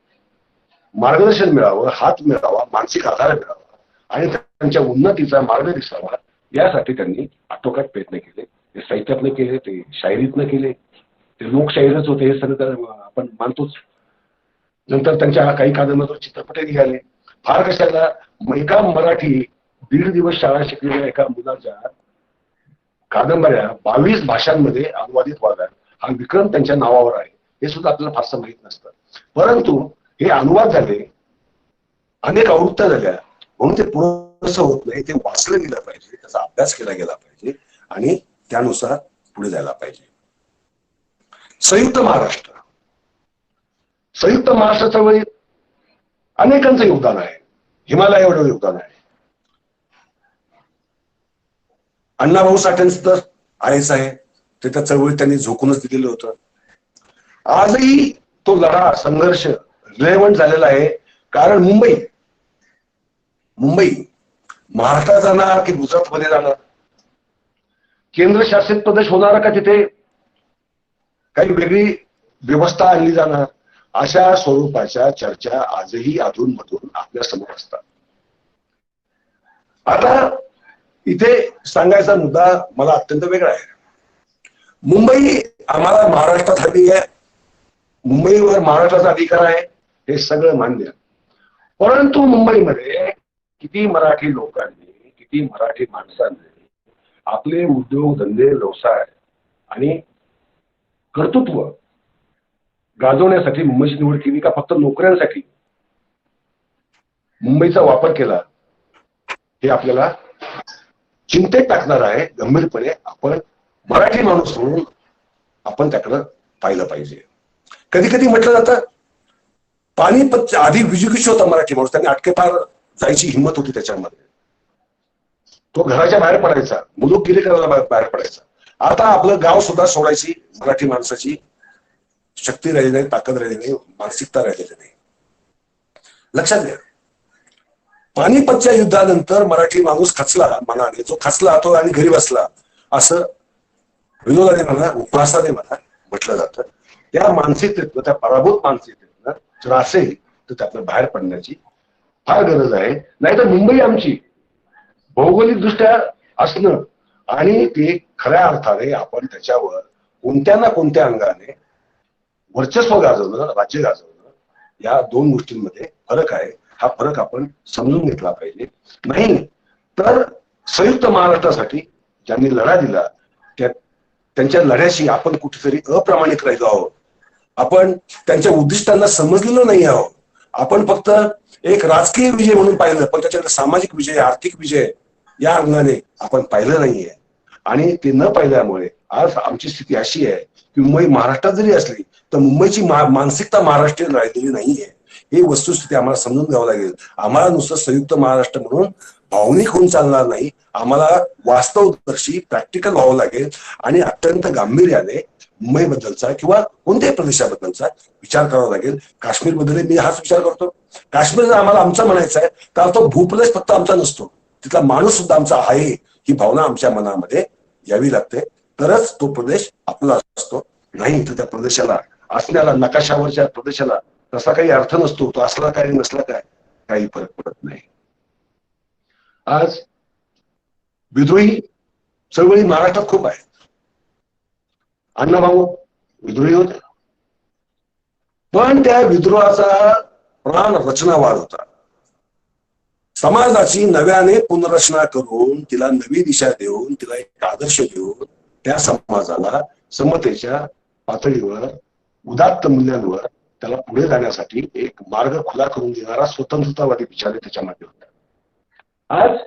मार्गदर्शन मिळावं, हात मिळावा, मानसिक आधार मिळावा आणि त्यांच्या उन्नतीचा मार्ग दिसावा, यासाठी त्यांनी आटोकाट प्रयत्न केले. ते साहित्यातनं केले, ते शायरीतनं केले, ते लोकशाहीरच होते हे सगळं आपण मानतोच. नंतर त्यांच्या काही कादंबरीवर चित्रपटही निघाले. फार कशाला, एका मराठी 1.5 दिवस शाळा शिकलेल्या एका मुलाच्या कादंबऱ्या 22 भाषांमध्ये अनुवादित व्हाव्या हा विक्रम त्यांच्या नावावर आहे, हे सुद्धा आपल्याला फारसं माहित नसतं. परंतु हे अनुवाद झाले, अनेक आवृत्त्या झाल्या, म्हणून ते पुरेसं होत नाही. ते वाचलं गेलं पाहिजे, त्याचा अभ्यास केला गेला पाहिजे आणि त्यानुसार पुढे जायला पाहिजे. संयुक्त महाराष्ट्र, संयुक्त महाराष्ट्र चळवळीत अनेकांचं योगदान आहे. हिमालय एवढं योगदान आहे. अण्णाभाऊ साठेंचं तर आहेच आहे, ते त्या चळवळीत त्यांनी झोकूनच दिलेलं होतं. आजही तो लढा, संघर्ष रिलेव्हंट झालेला आहे. कारण मुंबई महाराष्ट्रात जाणार की गुजरातमध्ये जाणार, केंद्रशासित प्रदेश होणार का तिथे काही वेगळी व्यवस्था आणली जाणार, अशा स्वरूपाच्या चर्चा आजही अधूनमधून आपल्या समोर असतात. आता इथे सांगायचा मुद्दा मला अत्यंत वेगळा आहे. मुंबई आम्हाला महाराष्ट्रात हवी आहे, मुंबईवर महाराष्ट्राचा अधिकार आहे, हे सगळं मान्य. परंतु मुंबईमध्ये किती मराठी लोकांनी, किती मराठी माणसांनी आपले उद्योग, धंदे, व्यवसाय आणि कर्तृत्व गाजवण्यासाठी मुंबईची निवड केली का फक्त नोकऱ्यांसाठी मुंबईचा वापर केला, हे आपल्याला चिंतेत टाकणार आहे. गंभीरपणे आपण मराठी माणूस म्हणून आपण त्याकडे पाहिलं पाहिजे. कधी कधी म्हटलं जातं पानिपतच्या आधी विजुगिष होता मराठी माणूस, त्यांनी अटकेपार जायची हिंमत होती त्याच्यामध्ये, तो घराच्या बाहेर पडायचा, मुलुकगिरी करायला बाहेर पडायचा. आता आपलं गाव सुद्धा सोडायची मराठी माणसाची शक्ती राहिली नाही, ताकद राहिली नाही, मानसिकता राहिलेली नाही. लक्षात घ्या, पानिपतच्या युद्धानंतर मराठी माणूस खचला मनाने, जो खचला तो आणि घरी बसला असं विनोदाने म्हणा, उपहासाने म्हणा म्हटलं जातं. त्या मानसिकतेतनं, त्या पराभूत मानसिकतेतनं जर असेल तर त्यातनं बाहेर पडण्याची फार गरज आहे. नाहीतर मुंबई आमची भौगोलिक दृष्ट्या असणं आणि ते खऱ्या अर्थाने आपण त्याच्यावर कोणत्या ना कोणत्या अंगाने वर्चस्व गाजवणं, राज्य गाजवणं, या दोन गोष्टींमध्ये फरक आहे. हा फरक आपण समजून घेतला पाहिजे. नाही तर संयुक्त महाराष्ट्रासाठी ज्यांनी लढा दिला त्यांच्या लढ्याशी आपण कुठेतरी अप्रामाणिक राहिलो आहोत. आपण त्यांच्या उद्दिष्टांना समजलेलो नाही आहोत. आपण फक्त एक राजकीय विजय म्हणून पाहिलं, पण त्याच्याकडे सामाजिक विजय, आर्थिक विजय या अंगाने आपण पाहिलं नाहीये. आणि ते न पाहिल्यामुळे आज आमची स्थिती अशी आहे की मुंबई महाराष्ट्रात जरी असली तर मुंबईची मानसिकता महाराष्ट्रीयन राहिलेली नाहीये. ही वस्तुस्थिती आम्हाला समजून घ्यावं लागेल. आम्हाला नुसतं संयुक्त महाराष्ट्र म्हणून भावनिक होऊन चालणार नाही, आम्हाला वास्तवदर्शी प्रॅक्टिकल व्हावं लागेल आणि अत्यंत गांभीर्याने मुंबईबद्दलचा किंवा कोणत्याही प्रदेशाबद्दलचा विचार करावा लागेल. काश्मीरबद्दल मी हाच विचार करतो. काश्मीर जर आम्हाला आमचा म्हणायचा आहे तर तो भूप्रदेश फक्त आमचा नसतो, तिथला माणूस सुद्धा आमचा आहे, ही भावना आमच्या मनामध्ये यावी लागते, तरच तो प्रदेश आपला असतो. नाही तर त्या प्रदेशाला, असण्याला, नकाशावरच्या प्रदेशाला तसा काही अर्थ नसतो. तो असला काय नसला काय काही फरक पडत नाही. आज विद्रोही चळवळी महाराष्ट्रात खूप आहे. अण्णाभाऊ विद्रोही होते, पण त्या विद्रोहाचा प्राण रचनावाद होता. समाजाची नव्याने पुनर्रचना करून, तिला नवी दिशा देऊन, तिला एक आदर्श देऊन, त्या समाजाला समतेच्या पातळीवर, उदात्त मूल्यांवर त्याला पुढे जाण्यासाठी एक मार्ग खुला करून देणारा स्वतंत्रतावादी विचार त्याच्यामध्ये होता. आज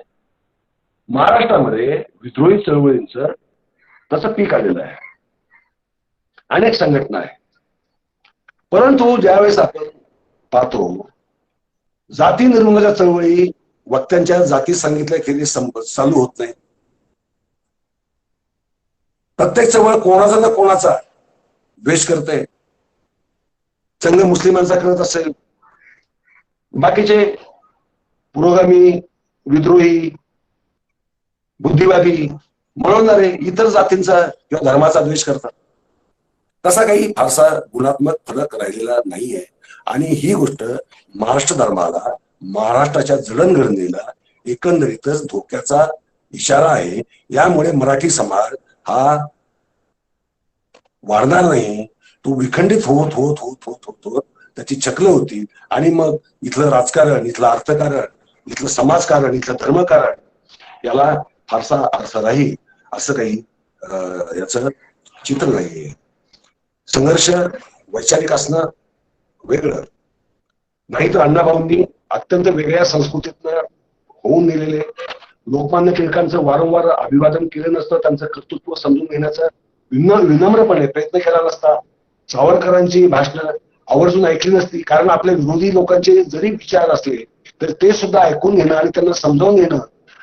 महाराष्ट्रामध्ये विद्रोही चळवळींचं तसं पीक आलेलं आहे. अनेक संघटना आहे. परंतु ज्यावेळेस आपण पाहतो जाती निर्मूलनाच्या चळवळी वक्त्यांच्या जाती सांगितल्याखेरीज चालू होत नाही. प्रत्येक चळवळ कोणाचा ना कोणाचा द्वेष करते. संघ मुस्लिमांचा करत असेल, बाकीचे पुरोगामी, विद्रोही, बुद्धिवादी म्हणणारे इतर जातींचा किंवा धर्माचा द्वेष करतात. तसा काही फारसा गुणात्मक फरक राहिलेला नाहीये. आणि ही गोष्ट महाराष्ट्र धर्माला, महाराष्ट्राच्या जडणघडणीला एकंदरीतच धोक्याचा इशारा आहे. यामुळे मराठी समाज हा वाढणार नाही, तो विखंडित होत होत होत होत होत होत त्याची चक्र होती. आणि मग इथलं राजकारण, इथलं अर्थकारण, इथलं समाजकारण, इथलं धर्मकारण याला फारसा अर्थ राहील असं काही याचं चित्र नाहीये. संघर्ष वैचारिक असणं वेगळं, नाही तर अण्णाभाऊंनी अत्यंत वेगळ्या संस्कृतीतनं होऊन गेलेले लोकमान्य टिळकांचं वारंवार अभिवादन केलं नसतं, त्यांचं कर्तृत्व समजून घेण्याचा विनम्रपणे प्रयत्न केला नसता, सावरकरांची भाषणं आवर्जून ऐकली नसती. कारण आपल्या विरोधी लोकांचे जरी विचार असले तर ते सुद्धा ऐकून घेणं आणि त्यांना समजावून घेणं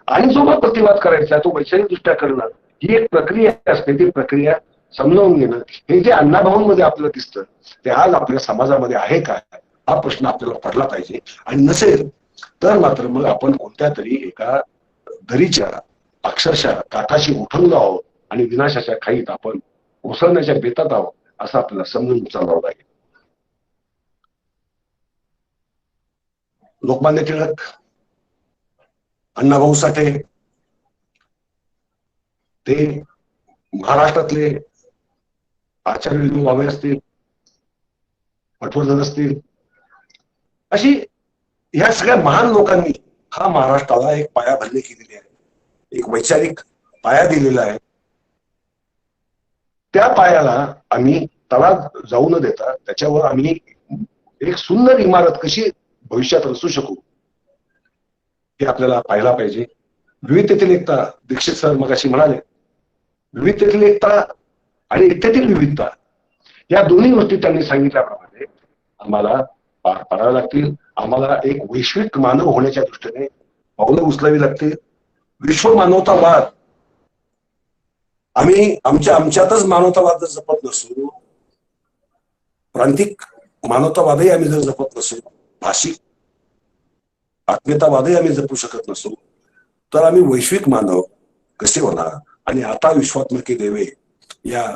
आणि जो मग प्रतिवाद करायचा तो वैचारिक दृष्ट्या करणं ही एक प्रक्रिया असते. ती प्रक्रिया समजावून घेणं हे जे अण्णाभाऊंमध्ये आपल्याला दिसतं ते आज आपल्या समाजामध्ये आहे का, हा प्रश्न आपल्याला पडला पाहिजे. आणि नसेल तर मात्र मग आपण कोणत्या तरी एका दरीच्या अक्षरशः काठाशी उठवलो आहोत आणि विनाशाच्या खाईत आपण कोसळण्याच्या बेतात आहोत असं आपल्याला समजून चालावं लागेल. लोकमान्य टिळक, अण्णाभाऊ साठे ते महाराष्ट्रातले आचार्य विनोबा भावे असतील, पटवर्धन असतील, अशी ह्या सगळ्या महान लोकांनी हा महाराष्ट्राला एक पायाभरणी केलेली आहे, एक वैचारिक पाया दिलेला आहे. त्या पायाला आम्ही तडा जाऊ न देता त्याच्यावर आम्ही एक सुंदर इमारत कशी भविष्यात रचू शकू हे आपल्याला पाहायला पाहिजे. विविधतेतील एकता, दीक्षित सर मगाशी म्हणाले, विविधतेतील एकता आणि एकतेतील विविधता या दोन्ही गोष्टी त्यांनी सांगितल्याप्रमाणे आम्हाला पार पाडाव्या लागतील. आम्हाला एक वैश्विक मानव होण्याच्या दृष्टीने पावलं उचलावी लागतील. विश्व मानवतावाद आम्ही आमच्यातच मानवतावाद जर जपत नसू, प्रांतिक मानवतावादही आम्ही जर जपत नसू, भाषिक आत्मीयतावादही आम्ही जपू शकत नसू तर आम्ही वैश्विक मानव कसे होणार. आणि आता विश्वात्मके देवे या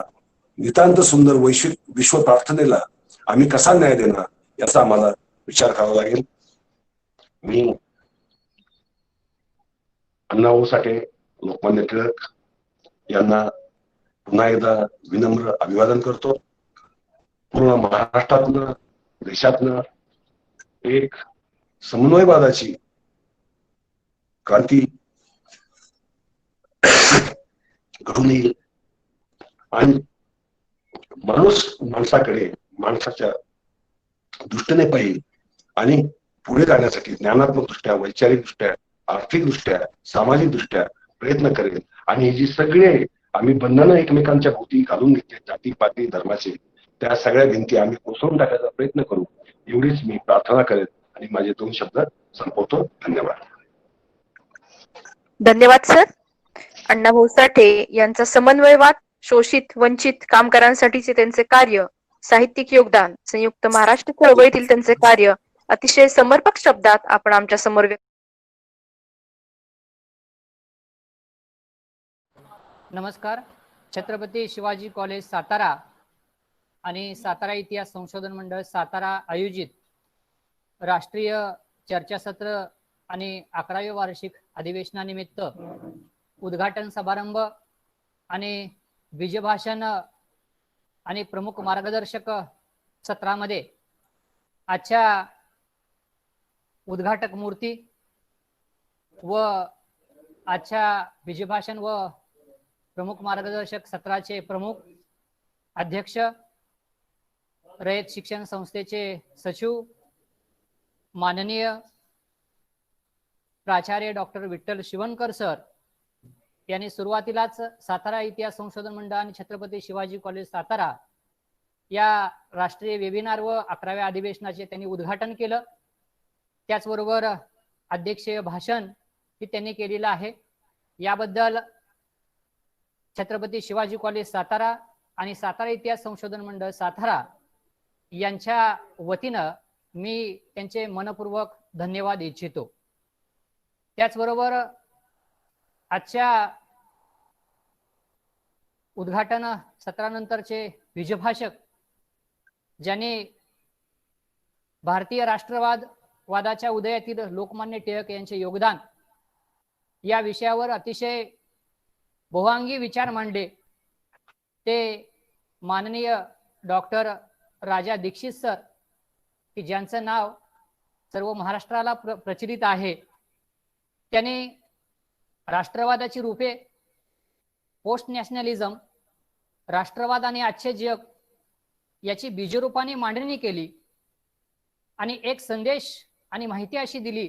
नितांत सुंदर वैश्विक विश्व प्रार्थनेला आम्ही कसा न्याय देणार याचा आम्हाला विचार करावा लागेल. मी अण्णाभाऊ साठे, लोकमान्य टिळक यांना पुन्हा एकदा विनम्र अभिवादन करतो. पूर्ण महाराष्ट्रातनं, देशातनं एक समन्वयवादाची क्रांती घडून येईल आणि माणूस माणसाकडे माणसाच्या दृष्टीने पाहिजे आणि पुढे जाण्यासाठी ज्ञानात्मक दृष्ट्या, वैचारिक दृष्ट्या, आर्थिक दृष्ट्या, सामाजिक दृष्ट्या प्रयत्न करेल. आणि जी सगळे आम्ही बंधनं एकमेकांच्या भोवती घालून घेतले जाती पाती धर्माचे, त्या सगळ्या भिंती आम्ही कोसळून टाकायचा प्रयत्न करू एवढीच मी प्रार्थना करेन आणि माझे 2 शब्द संपवतो. धन्यवाद. धन्यवाद सर. अण्णाभाऊ साठे यांचा समन्वयवाद, शोषित वंचित कामगारांसाठीचे त्यांचे कार्य, साहित्यिक योगदान, संयुक्त महाराष्ट्र चळवळीतील त्यांचे कार्य अतिशय समर्पक शब्दात आपण आमच्या समोर नमस्कार. छत्रपती शिवाजी कॉलेज सातारा आणि सातारा इतिहास संशोधन मंडळ सातारा आयोजित राष्ट्रीय चर्चासत्र आणि 11वे वार्षिक अधिवेशनानिमित्त उद्घाटन समारंभ आणि बीजभाषण आणि प्रमुख मार्गदर्शक सत्रामध्ये आजच्या उद्घाटक मूर्ती व आजच्या बीजभाषण व प्रमुख मार्गदर्शक सत्राचे प्रमुख अध्यक्ष, रयत शिक्षण संस्थेचे सचिव, माननीय प्राचार्य डॉक्टर विठ्ठल शिवणकर सर यांनी सुरुवातीलाच सातारा इतिहास संशोधन मंडळ आणि छत्रपती शिवाजी कॉलेज सातारा या राष्ट्रीय वेबिनार व 11व्या अधिवेशनाचे त्यांनी उद्घाटन केलं. त्याचबरोबर अध्यक्षीय भाषण ही त्यांनी केलेलं आहे. याबद्दल छत्रपती शिवाजी कॉलेज सातारा आणि सातारा इतिहास संशोधन मंडळ सातारा यांच्या वतीनं मी त्यांचे मनपूर्वक धन्यवाद इच्छितो. त्याचबरोबर आजच्या उद्घाटन सत्रानंतरचे विजयभाषक ज्यांनी भारतीय राष्ट्रवादाच्या उदयातील लोकमान्य टिळक यांचे योगदान या विषयावर अतिशय बहुअंगी विचार मांडले ते माननीय डॉक्टर राजा दीक्षित सर, की ज्यांचं नाव सर्व महाराष्ट्राला प्रचलित आहे. त्यांनी राष्ट्रवादाची रूपे, पोस्ट नॅशनलिझम, राष्ट्रवाद आणि आजचे जग याची बीजरूपाने मांडणी केली आणि एक संदेश आणि माहिती अशी दिली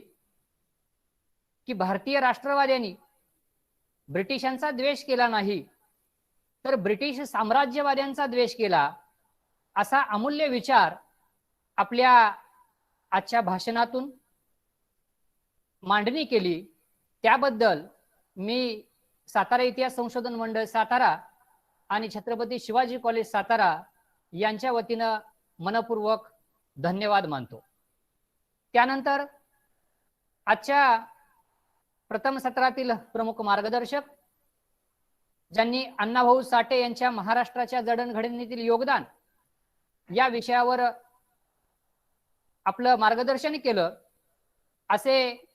की भारतीय राष्ट्रवाद्यांनी ब्रिटिशांचा द्वेष केला नाही तर ब्रिटिश साम्राज्यवाद्यांचा द्वेष केला, असा अमूल्य विचार आपल्या आजच्या भाषणातून मांडणी केली. त्याबद्दल मी सातारा इतिहास संशोधन मंडळ सातारा आणि छत्रपती शिवाजी कॉलेज सातारा यांच्या वतीनं मनपूर्वक धन्यवाद मानतो. त्यानंतर आजच्या प्रथम सत्रातील प्रमुख मार्गदर्शक ज्यांनी अण्णाभाऊ साठे यांच्या महाराष्ट्राच्या जडणघडणीतील योगदान या विषयावर आपलं मार्गदर्शन केलं, असे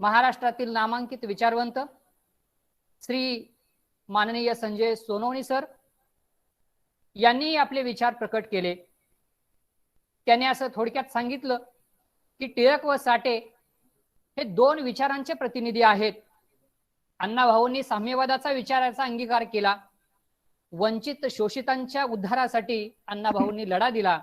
महाराष्ट्रातील नामांकित विचारवंत श्री माननीय संजय सोनवणे सर यांनी आपले विचार प्रकट केले. त्याने असं थोडक्यात सांगितलं की टिळक व साठे हे दोन विचारांचे प्रतिनिधी आहेत. अण्णाभाऊंनी साम्यवादाचा विचाराचा अंगीकार केला. वंचित शोषितांच्या उद्धारासाठी अण्णाभाऊंनी लढा दिला.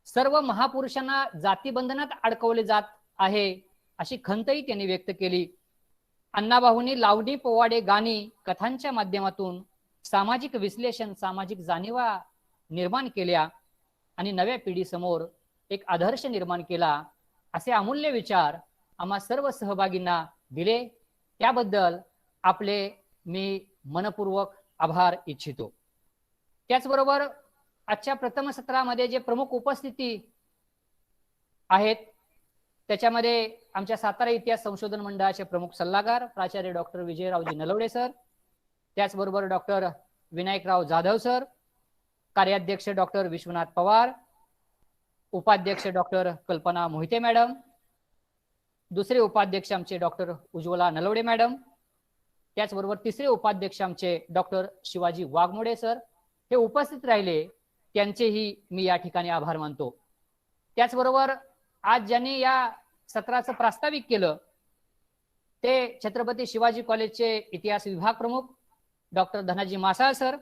सर्व महापुरुषांना जातीबंधनात अडकवले जात आहे अशी खंतही त्यांनी व्यक्त केली. अण्णाभाऊंनी लावणी, पोवाडे, गाणी, कथांच्या माध्यमातून सामाजिक विश्लेषण, सामाजिक जाणीवा निर्माण केल्या आणि नव्या पिढीसमोर एक आदर्श निर्माण केला. असे अमूल्य विचार आम्हा सर्व सहभागींना दिले. त्याबद्दल आपले मी मनपूर्वक आभार इच्छितो. त्याचबरोबर आजच्या प्रथम सत्रामध्ये जे प्रमुख उपस्थिती आहेत त्याच्यामध्ये आमच्या सातारा इतिहास संशोधन मंडळाचे प्रमुख सल्लागार प्राचार्य डॉक्टर विजयरावजी नलवडे सर, त्याचबरोबर डॉक्टर विनायकराव जाधव सर, कार्याध्यक्ष डॉक्टर विश्वनाथ पवार, उपाध्यक्ष डॉक्टर कल्पना मोहिते मॅडम, दुसरे उपाध्यक्ष आमचे डॉक्टर उज्ज्वला नलवडे मॅडम, त्याचबरोबर तिसरे उपाध्यक्ष आमचे डॉक्टर शिवाजी वाघमोडे सर हे उपस्थित राहिले, त्यांचेही मी या ठिकाणी आभार मानतो. त्याचबरोबर आज ज्यांनी या सत्राचं प्रास्ताविक केलं ते छत्रपती शिवाजी कॉलेजचे इतिहास विभाग प्रमुख डॉक्टर धनाजी मासाळ सर,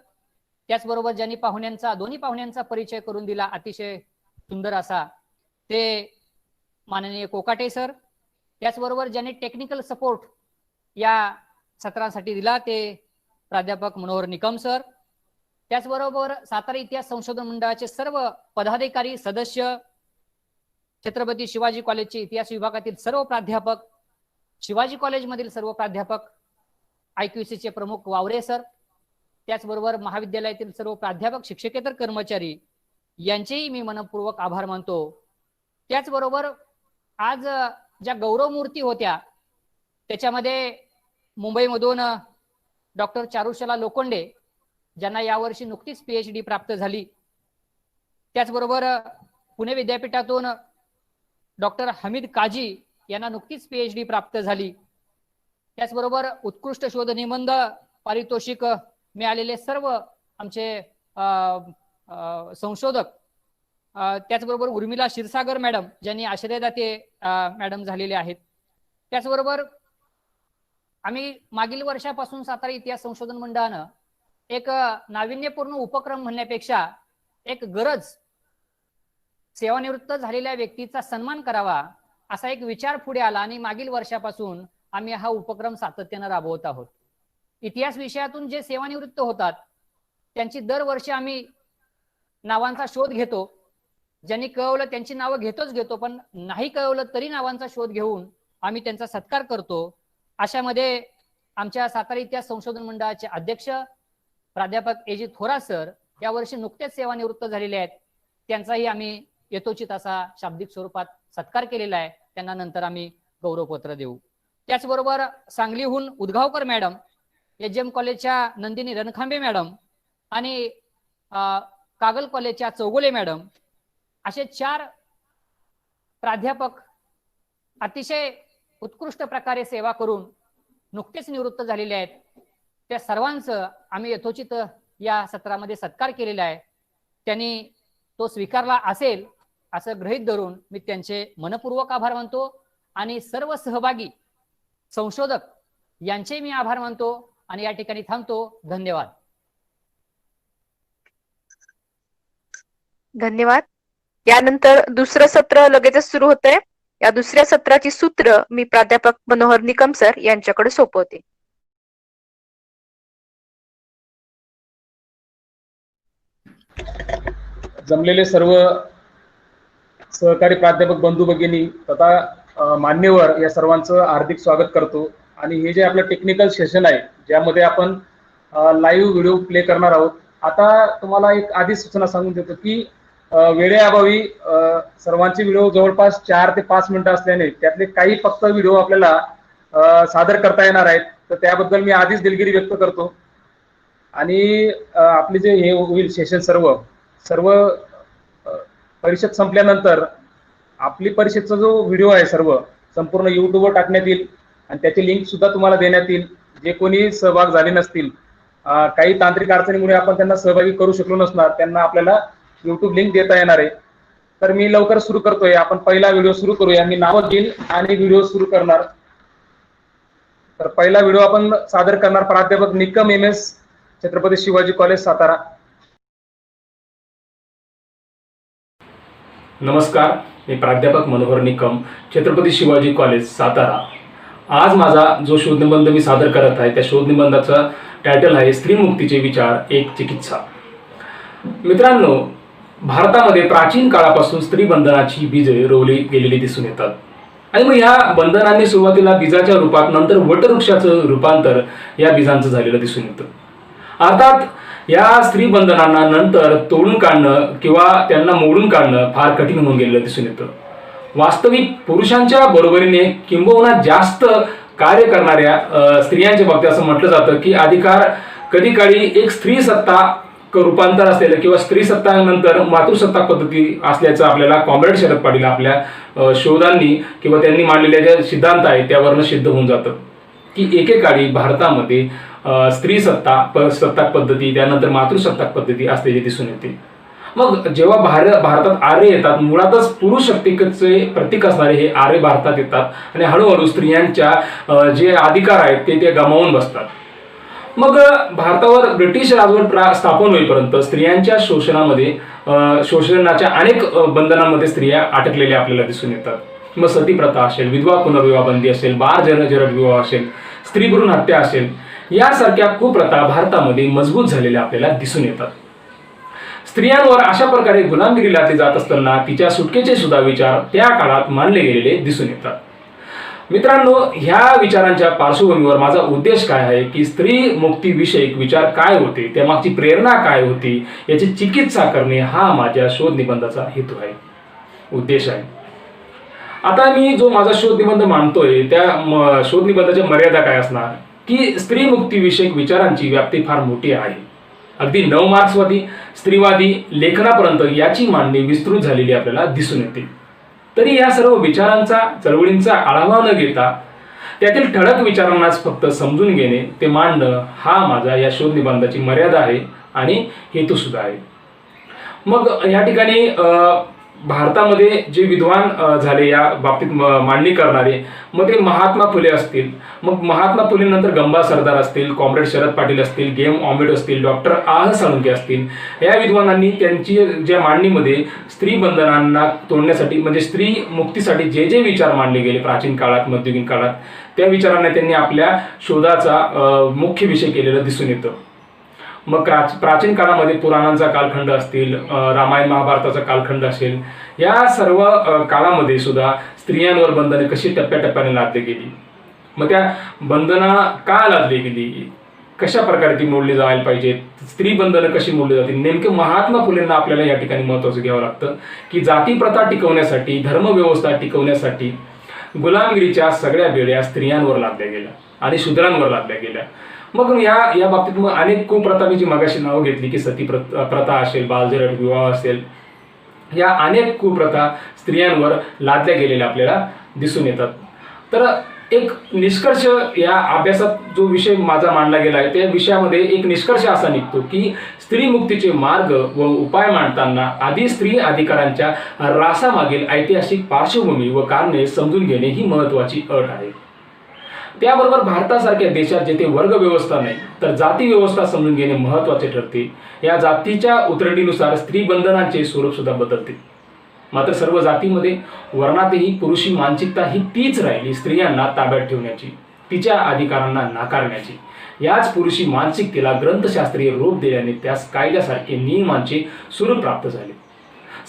त्याचबरोबर ज्यांनी दोन्ही पाहुण्यांचा परिचय करून दिला अतिशय सुंदर असा ते माननीय कोकाटे सर, त्याचबरोबर ज्यांनी टेक्निकल सपोर्ट या सत्रासाठी दिला ते प्राध्यापक मनोहर निकम सर, त्याचबरोबर सातारा इतिहास संशोधन मंडळाचे सर्व पदाधिकारी सदस्य, छत्रपती शिवाजी कॉलेजचे इतिहास विभागातील सर्व प्राध्यापक, शिवाजी कॉलेजमधील सर्व प्राध्यापक, IQC चे प्रमुख वावरे सर, त्याचबरोबर महाविद्यालयातील सर्व प्राध्यापक, शिक्षकेतर कर्मचारी यांचेही मी मनपूर्वक आभार मानतो. त्याचबरोबर आज ज्या गौरव मूर्ती होत्या त्याच्यामध्ये मुंबईमधून डॉक्टर चारुशला लोखंडे ज्यांना यावर्षी नुकतीच PhD प्राप्त झाली, त्याचबरोबर पुणे विद्यापीठातून डॉक्टर हमीद काजी यांना नुकतीच PhD प्राप्त झाली, त्याचबरोबर उत्कृष्ट शोध निबंध पारितोषिक मिळालेले सर्व आमचे संशोधक, त्याचबरोबर उर्मिला क्षीरसागर मॅडम ज्यांनी आश्रयदाते मॅडम झालेले आहेत. त्याचबरोबर आम्ही मागील वर्षापासून सातारा इतिहास संशोधन मंडळानं एक नाविन्यपूर्ण उपक्रम म्हणण्यापेक्षा एक गरज, सेवानिवृत्त झालेल्या व्यक्तीचा सन्मान करावा असा एक विचार पुढे आला आणि मागील वर्षापासून आम्ही हा उपक्रम सातत्याने राबवत आहोत. इतिहास विषयातून जे सेवानिवृत्त होतात त्यांची दरवर्षी आम्ही नावांचा शोध घेतो. ज्यांनी कळवलं त्यांची नावं घेतो, पण नाही कळवलं तरी नावांचा शोध घेऊन आम्ही त्यांचा सत्कार करतो. अशामध्ये आमच्या सातारा इतिहास संशोधन मंडळाचे अध्यक्ष प्राध्यापक ए जी थोरात सर यावर्षी नुकतेच सेवानिवृत्त झालेले आहेत. त्यांचाही आम्ही यथोचित असा शाब्दिक स्वरूपात सत्कार केलेला आहे. त्यांना नंतर आम्ही गौरवपत्र देऊ. त्याचबरोबर सांगलीहून उदगावकर मॅडम, एच.एम. कॉलेजच्या नंदिनी रणखांबे मॅडम आणि कागल कॉलेजच्या चौगुले मॅडम असे 4 प्राध्यापक अतिशय उत्कृष्ट प्रकारे सेवा करून नुकतेच निवृत्त झालेले आहेत. त्या सर्वांचं आम्ही यथोचित या सत्रामध्ये सत्कार केलेला आहे. त्यांनी तो स्वीकारला असेल असं गृहीत धरून मी त्यांचे मनपूर्वक आभार मानतो आणि सर्व सहभागी संशोधक यांचे मी आभार मानतो आणि या ठिकाणी थांबतो. धन्यवाद. धन्यवाद. यानंतर दुसरं सत्र लगेचच सुरू होतंय. या दुसऱ्या सत्राची सूत्र मी प्राध्यापक मनोहर निकम सर यांच्याकडे सोपवते. जमलेले सर्व सहकारी प्राध्यापक बंधू भगिनी तथा मान्यवर या सर्वांचं हार्दिक स्वागत करतो. आणि हे जे आपलं टेक्निकल सेशन आहे ज्यामध्ये आपण लाईव्ह व्हिडिओ प्ले करणार आहोत. आता तुम्हाला एक आधी सूचना सांगून देतो की वेळेअभावी सर्वांचे व्हिडिओ जवळपास 4 ते 5 मिनिटं असल्याने त्यातले काही फक्त व्हिडिओ आपल्याला सादर करता येणार आहेत. तर त्याबद्दल मी आधीच दिलगिरी व्यक्त करतो. आणि आपले जे हे होईल सेशन सर्व परिषद संपल्यानंतर आपली परिषदचा जो व्हिडिओ आहे संपूर्ण युट्यूबवर टाकण्यात येईल आणि त्याची लिंक सुद्धा तुम्हाला देण्यात येईल. जे कोणी सहभाग झाले नसतील, काही तांत्रिक अडचणीमुळे आपण त्यांना सहभागी करू शकलो नसणार, त्यांना आपल्याला युट्यूब लिंक देता येणार आहे. तर मी लवकर सुरू करतोय. आपण पहिला व्हिडिओ सुरू करूया. मी नाव देईल आणि व्हिडिओ सुरू करणार. तर पहिला व्हिडिओ आपण सादर करणार प्राध्यापक निकम MS, छत्रपती शिवाजी कॉलेज सातारा. नमस्कार, मी प्राध्यापक मनोहर निकम, छत्रपती शिवाजी कॉलेज सातारा. आज माझा जो शोधनिबंध मी सादर करत आहे त्या शोधनिबंधाचा टायटल आहे स्त्रीमुक्तीचे विचार एक चिकित्सा. मित्रांनो, भारतामध्ये प्राचीन काळापासून स्त्री बंधनाची बीजे रोवली गेलेली दिसून येतात. आणि मग या बंधनांनी सुरुवातीला बीजाच्या रूपात नंतर वटवृक्षाचं रूपांतर या बीजांचं झालेलं दिसून येतं. अर्थात या स्त्री बंधनांना नंतर तोडून काढणं किंवा त्यांना मोडून काढणं फार कठीण होऊन गेलेलं दिसून येतं. वास्तविक पुरुषांच्या बरोबरीने किंबहुना जास्त कार्य करणाऱ्या स्त्रियांच्या बाबतीत असं म्हटलं जातं की अधिकार कधी काळी एक स्त्री सत्ता रूपांतर असलेलं किंवा स्त्री सत्तानंतर मातृसत्ताक पद्धती असल्याचं आपल्याला कॉम्रेड शरद पाटील आपल्या शोधांनी किंवा त्यांनी मांडलेल्या ज्या सिद्धांत आहेत त्यावरनं सिद्ध होऊन जातं की एकेकाळी भारतामध्ये स्त्री सत्ताक पद्धती त्यानंतर मातृसत्ताक पद्धती असलेली दिसून येते. मग जेव्हा भारतात आर्य येतात, मुळातच पुरुष शक्तीचे प्रतीक असणारे हे आर्य भारतात येतात आणि हळूहळू स्त्रियांच्या जे अधिकार आहेत ते गमावून बसतात. मग भारतावर ब्रिटिश राजवट स्थापन होईपर्यंत स्त्रियांच्या शोषणाच्या अनेक बंधनांमध्ये स्त्रिया अटकलेल्या आपल्याला दिसून येतात. मग सतीप्रथा असेल, विधवा पुनर्विवाह बंदी असेल, बाळ जन्म विवाह असेल, स्त्री भ्रूण हत्या असेल, यासारख्या कुप्रथा भारतामध्ये मजबूत झालेल्या आपल्याला दिसून येतात. स्त्रियांवर अशा प्रकारे गुलामगिरी लादली जात असताना तिच्या सुटकेचे सुद्धा विचार त्या काळात मांडले गेलेले दिसून येतात. मित्रांनो, ह्या विचारांच्या पार्श्वभूमीवर माझा उद्देश काय आहे की स्त्री मुक्तीविषयक विचार काय होते, त्यामागची प्रेरणा काय होती याची चिकित्सा करणे हा माझ्या शोध निबंधाचा हेतू आहे, उद्देश आहे. आता मी जो माझा शोध निबंध मांडतोय त्या शोध निबंधाच्या मर्यादा काय असणार की स्त्री मुक्तीविषयक विचारांची व्याप्ती फार मोठी आहे. अगदी नवमार्क्सवादी स्त्रीवादी लेखनापर्यंत याची मांडणी विस्तृत झालेली आपल्याला दिसून येते. तरी या सर्व विचारांचा चळवळींचा आढावा न घेता त्यातील ठळक विचारांनाच फक्त समजून घेणे ते मांडणं हा माझा या शोध निबंधाची मर्यादा आहे आणि हेतू सुद्धा आहे. मग या ठिकाणी भारतामध्ये जे विद्वान झाले या बाबतीत मांडणी करणारे, मग ते महात्मा फुले असतील, मग महात्मा फुले नंतर गंबा सरदार असतील, कॉम्रेड शरद पाटील असतील, गेम ऑम्बेड असतील, डॉक्टर आह साळुंखे असतील, या विद्वानांनी त्यांची ज्या मांडणीमध्ये स्त्री बंधनांना तोडण्यासाठी म्हणजे स्त्री मुक्तीसाठी जे जे विचार मांडले गेले प्राचीन काळात मध्ययुगीन काळात त्या विचारांना त्यांनी आपल्या शोधाचा मुख्य विषय केलेला दिसून येतं. मग प्राचीन काळामध्ये पुराणांचा कालखंड असतील, रामायण महाभारताचा कालखंड असेल, या सर्व काळामध्ये सुद्धा स्त्रियांवर बंधने कशी टप्प्याटप्प्याने लादली गेली, मग त्या बंधना का लादली गेली, कशा प्रकारे ती मोडली जायला पाहिजे, स्त्री बंधनं कशी मोडली जातील, नेमके महात्मा फुलेंना आपल्याला या ठिकाणी महत्त्वाचं घ्यावं लागतं की जाती प्रथा टिकवण्यासाठी, धर्मव्यवस्था टिकवण्यासाठी गुलामगिरीच्या सगळ्या बेड्या स्त्रियांवर लादल्या गेल्या आणि शूद्रांवर लादल्या गेल्या. मग या बाबतीत मग अनेक कुप्रथा मी जी मगाशी नावं घेतली की सती प्रथा असेल, बालजरट विवाह असेल, या अनेक कुप्रथा स्त्रियांवर लादल्या गेलेल्या आपल्याला दिसून येतात. तर एक निष्कर्ष या अभ्यासात जो विषय माझा मांडला गेला आहे त्या विषयामध्ये एक निष्कर्ष असा निघतो की स्त्री मुक्तीचे मार्ग व उपाय मांडताना आधी स्त्री अधिकारांच्या रासामागील ऐतिहासिक पार्श्वभूमी व कारणे समजून घेणे ही महत्त्वाची अट आहे. त्याबरोबर भारतासारख्या देशात जेथे वर्ग व्यवस्था नाही तर जाती व्यवस्था समजून घेणे महत्त्वाचे ठरते. या जातीच्या उतरंडीनुसार स्त्री बंधनांचे स्वरूप सुद्धा बदलते. मात्र सर्व जातीमध्ये वर्णातही पुरुषी मानसिकता ही तीच राहिली, स्त्रियांना ताब्यात ठेवण्याची, तिच्या अधिकारांना नाकारण्याची. याच पुरुषी मानसिकतेला ग्रंथशास्त्रीय रूप दिल्याने त्यास कायद्यासारखे नियमांचे स्वरूप प्राप्त झाले.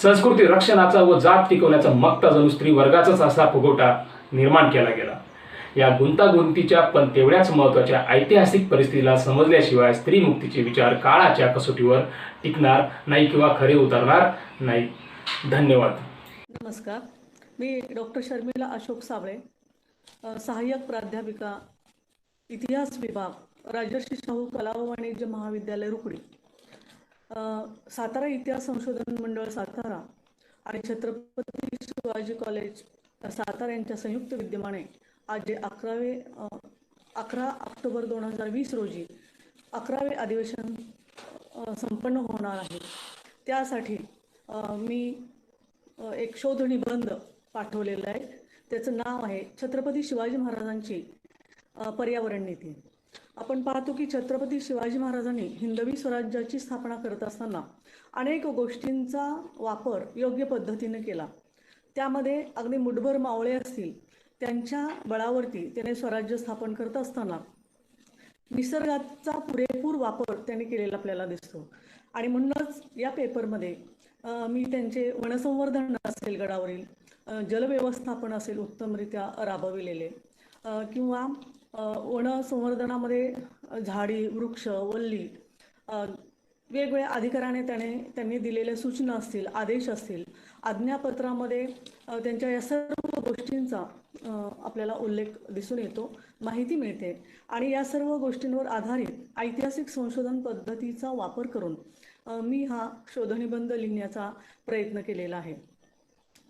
संस्कृती रक्षणाचा व जात टिकवण्याचा मक्ता जणू स्त्री वर्गाचाच असा फुगवटा निर्माण केला गेला. या गुंतागुंतीच्या पण तेवढ्याच महत्त्वाच्या ऐतिहासिक परिस्थितीला समजल्याशिवाय स्त्री मुक्तीचे विचार काळाच्या कसोटीवर टिकणार नाही किंवा खरे उतरणार नाही. धन्यवाद. नमस्कार, मी डॉक्टर शर्मिला अशोक साबळे, सहाय्यक प्राध्यापिका, इतिहास विभाग, राजर्षी शाहू कला व वाणिज्य महाविद्यालय रुकडी, सातारा इतिहास संशोधन मंडळ सातारा आणि छत्रपती शिवाजी कॉलेज सातारा यांच्या संयुक्त विद्यमाने आज जे 11 ऑक्टोबर 2020 रोजी 11वे अधिवेशन संपन्न होणार आहे, त्यासाठी मी एक शोध निबंध पाठवलेला आहे. त्याचं नाव आहे छत्रपती शिवाजी महाराजांची पर्यावरण नीती. आपण पाहतो की छत्रपती शिवाजी महाराजांनी हिंदवी स्वराज्याची स्थापना करत असताना अनेक गोष्टींचा वापर योग्य पद्धतीने केला. त्यामध्ये अगदी मुठभर मावळे असतील, त्यांच्या बळावरती त्याने स्वराज्य स्थापन करत असताना निसर्गाचा पुरेपूर वापर त्यांनी केलेला आपल्याला दिसतो. आणि म्हणूनच या पेपरमध्ये मी त्यांचे वनसंवर्धन असेल, गडावरील जलव्यवस्थापन असेल उत्तमरित्या राबविलेले, किंवा वनसंवर्धनामध्ये झाडी, वृक्ष, वल्ली, वेगवेगळ्या अधिकाराने त्यांनी दिलेल्या सूचना असतील, आदेश असतील, आज्ञापत्रामध्ये त्यांच्या या सर्व गोष्टींचा आपल्याला उल्लेख दिसून येतो, माहिती मिळते. आणि या सर्व गोष्टींवर आधारित ऐतिहासिक संशोधन पद्धतीचा वापर करून मी हा शोधनिबंध लिहिण्याचा प्रयत्न केलेला आहे.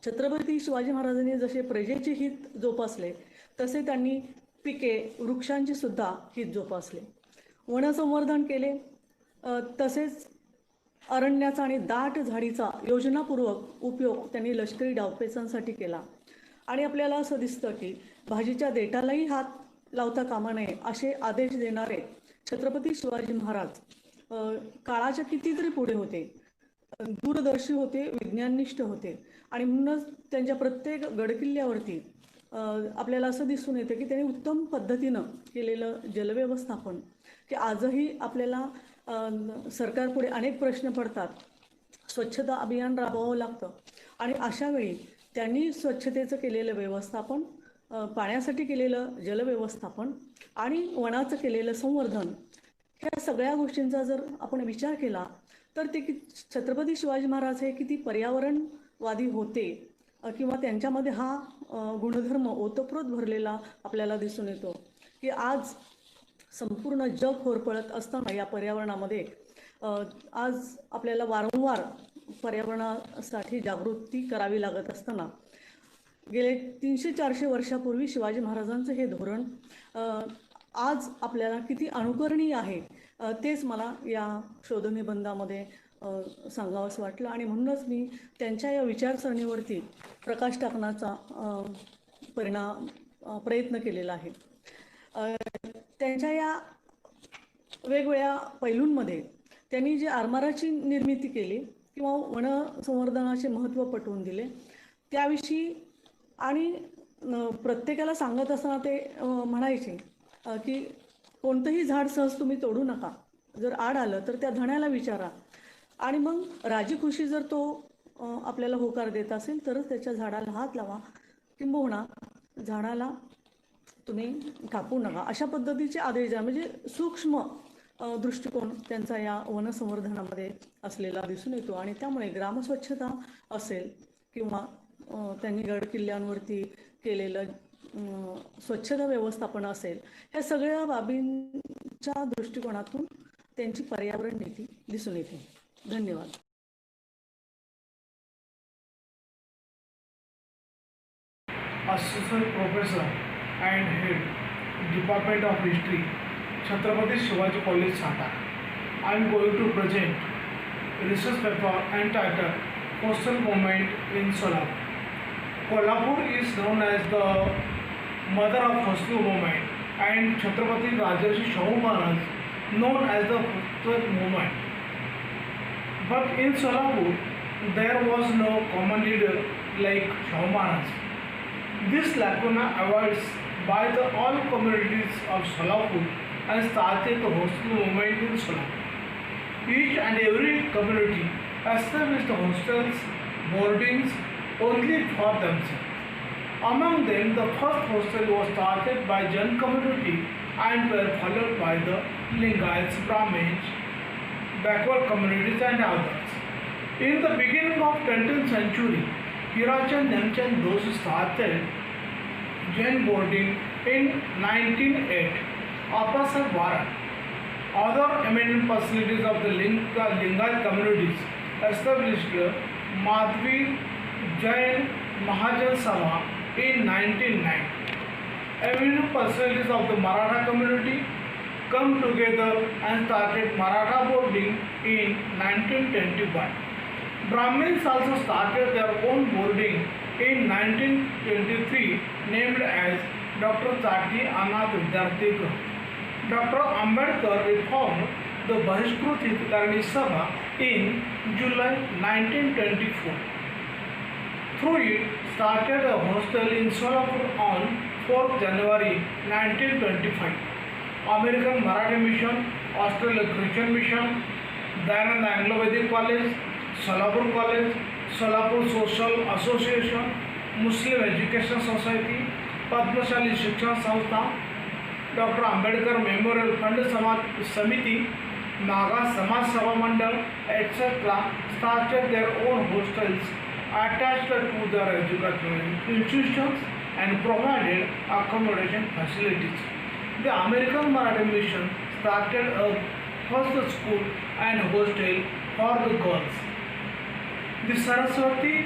छत्रपती शिवाजी महाराजांनी जसे प्रजेचे हित जोपासले तसे त्यांनी पिके, वृक्षांचे सुद्धा हित जोपासले, वनसंवर्धन केले, तसेच अरण्याचा आणि दाट झाडीचा योजनापूर्वक उपयोग त्यांनी लष्करी डावपेचांसाठी केला. आणि आपल्याला असं दिसतं की भाजीच्या देठालाही हात लावता कामा नये असे आदेश देणारे छत्रपती शिवाजी महाराज काळाच्या कितीतरी पुढे होते, दूरदर्शी होते, विज्ञाननिष्ठ होते. आणि म्हणूनच त्यांच्या प्रत्येक गडकिल्ल्यावरती आपल्याला असं दिसून येतं की त्यांनी उत्तम पद्धतीनं केलेलं जलव्यवस्थापन, की आजही आपल्याला सरकारपुढे अनेक प्रश्न पडतात, स्वच्छता अभियान राबवावं लागतं. आणि अशा वेळी त्यांनी स्वच्छतेचं केलेलं व्यवस्थापन, पाण्यासाठी केलेलं जलव्यवस्थापन आणि वनाचं केलेलं संवर्धन, ह्या सगळ्या गोष्टींचा जर आपण विचार केला तर ते छत्रपती शिवाजी महाराज हे किती पर्यावरणवादी होते, किंवा त्यांच्यामध्ये हा गुणधर्म ओतप्रोत भरलेला आपल्याला दिसून येतो. की आज संपूर्ण जग होरपळत असताना या पर्यावरणामध्ये आज आपल्याला वारंवार पर्यावरणासाठी जागृती करावी लागत असताना गेले 300-400 वर्षापूर्वी शिवाजी महाराजांचं हे धोरण आज आपल्याला किती अनुकरणीय आहे तेच मला या शोधनिबंधामध्ये सांगावंसं वाटलं. आणि म्हणूनच मी त्यांच्या या विचारसरणीवरती प्रकाश टाकण्याचा प्रयत्न केलेला आहे. त्यांच्या या वेगवेगळ्या पैलूंमध्ये त्यांनी जे आरमाराची निर्मिती केली किंवा वनसंवर्धनाचे महत्त्व पटवून दिले त्याविषयी, आणि प्रत्येकाला सांगत असताना ते म्हणायचे की कोणतंही झाड सहज तुम्ही तोडू नका, जर आड आलं तर त्या धण्याला विचारा आणि मग राजी खुशी जर तो आपल्याला होकार देत असेल तरच त्याच्या झाडाला हात लावा, किंबहुना झाडाला तुम्ही कापू नका, अशा पद्धतीचे आदेश द्या. म्हणजे सूक्ष्म दृष्टिकोन त्यांचा या वनसंवर्धनामध्ये असलेला दिसून येतो. आणि त्यामुळे ग्रामस्वच्छता असेल किंवा त्यांनी गड किल्ल्यांवरती केलेलं स्वच्छता व्यवस्थापन असेल, ह्या सगळ्या बाबींच्या दृष्टिकोनातून त्यांची पर्यावरण नीती दिसून येते. धन्यवाद. Assistant Professor and Head, Department of History, Chhatrapati Shivaji College, Satara. I am going to present research paper entitled Coastal Movement in Solapur. Kolhapur is known as the mother of coastal movement and Chhatrapati Rajarshi Shahu Maharaj known as the coastal movement. But in Solapur, there was no common leader like Shahu Maharaj. This lacuna avoids by the all communities of Solapur and started the hostel movement in Solapur. Each and every community established hostels, boardings only for themselves. Among them, the first hostel was started by Jain community and were followed by the Lingayats, Brahmins, backward communities and others. In the beginning of 20th century, Hirachand Dhemchand Doshi started Jain boarding in 1908 opposite Varan. Other eminent facilities of the Lingayat communities established Madhvi Jain Mahajan Sabha in 1909. Eminent facilities of the Maratha community come together and started Maratha boarding in 1921. Brahmins also started their own boarding in 1923 named as Dr. Chati Anath Vidyarthi Graha. Dr. Ambedkar reformed the Bahishkrut Hitkarni Sabha in July 1924. Through it, started a hostel in Solapur on 4th January 1925. American Marathi Mission, Australian Christian Mission, Dayanand Anglo-Vedic College, Solapur College, Solapur Social Association, Muslim Education Society, Padmashali Shikshan Sanstha, Dr. Ambedkar Memorial Fund Samiti, Naga Samaj Sabha Mandal, etc. started their own hostels attached to their educational institutions and provided accommodation facilities. The American Marathi Mission started a first school and hostel for the girls. The Saraswati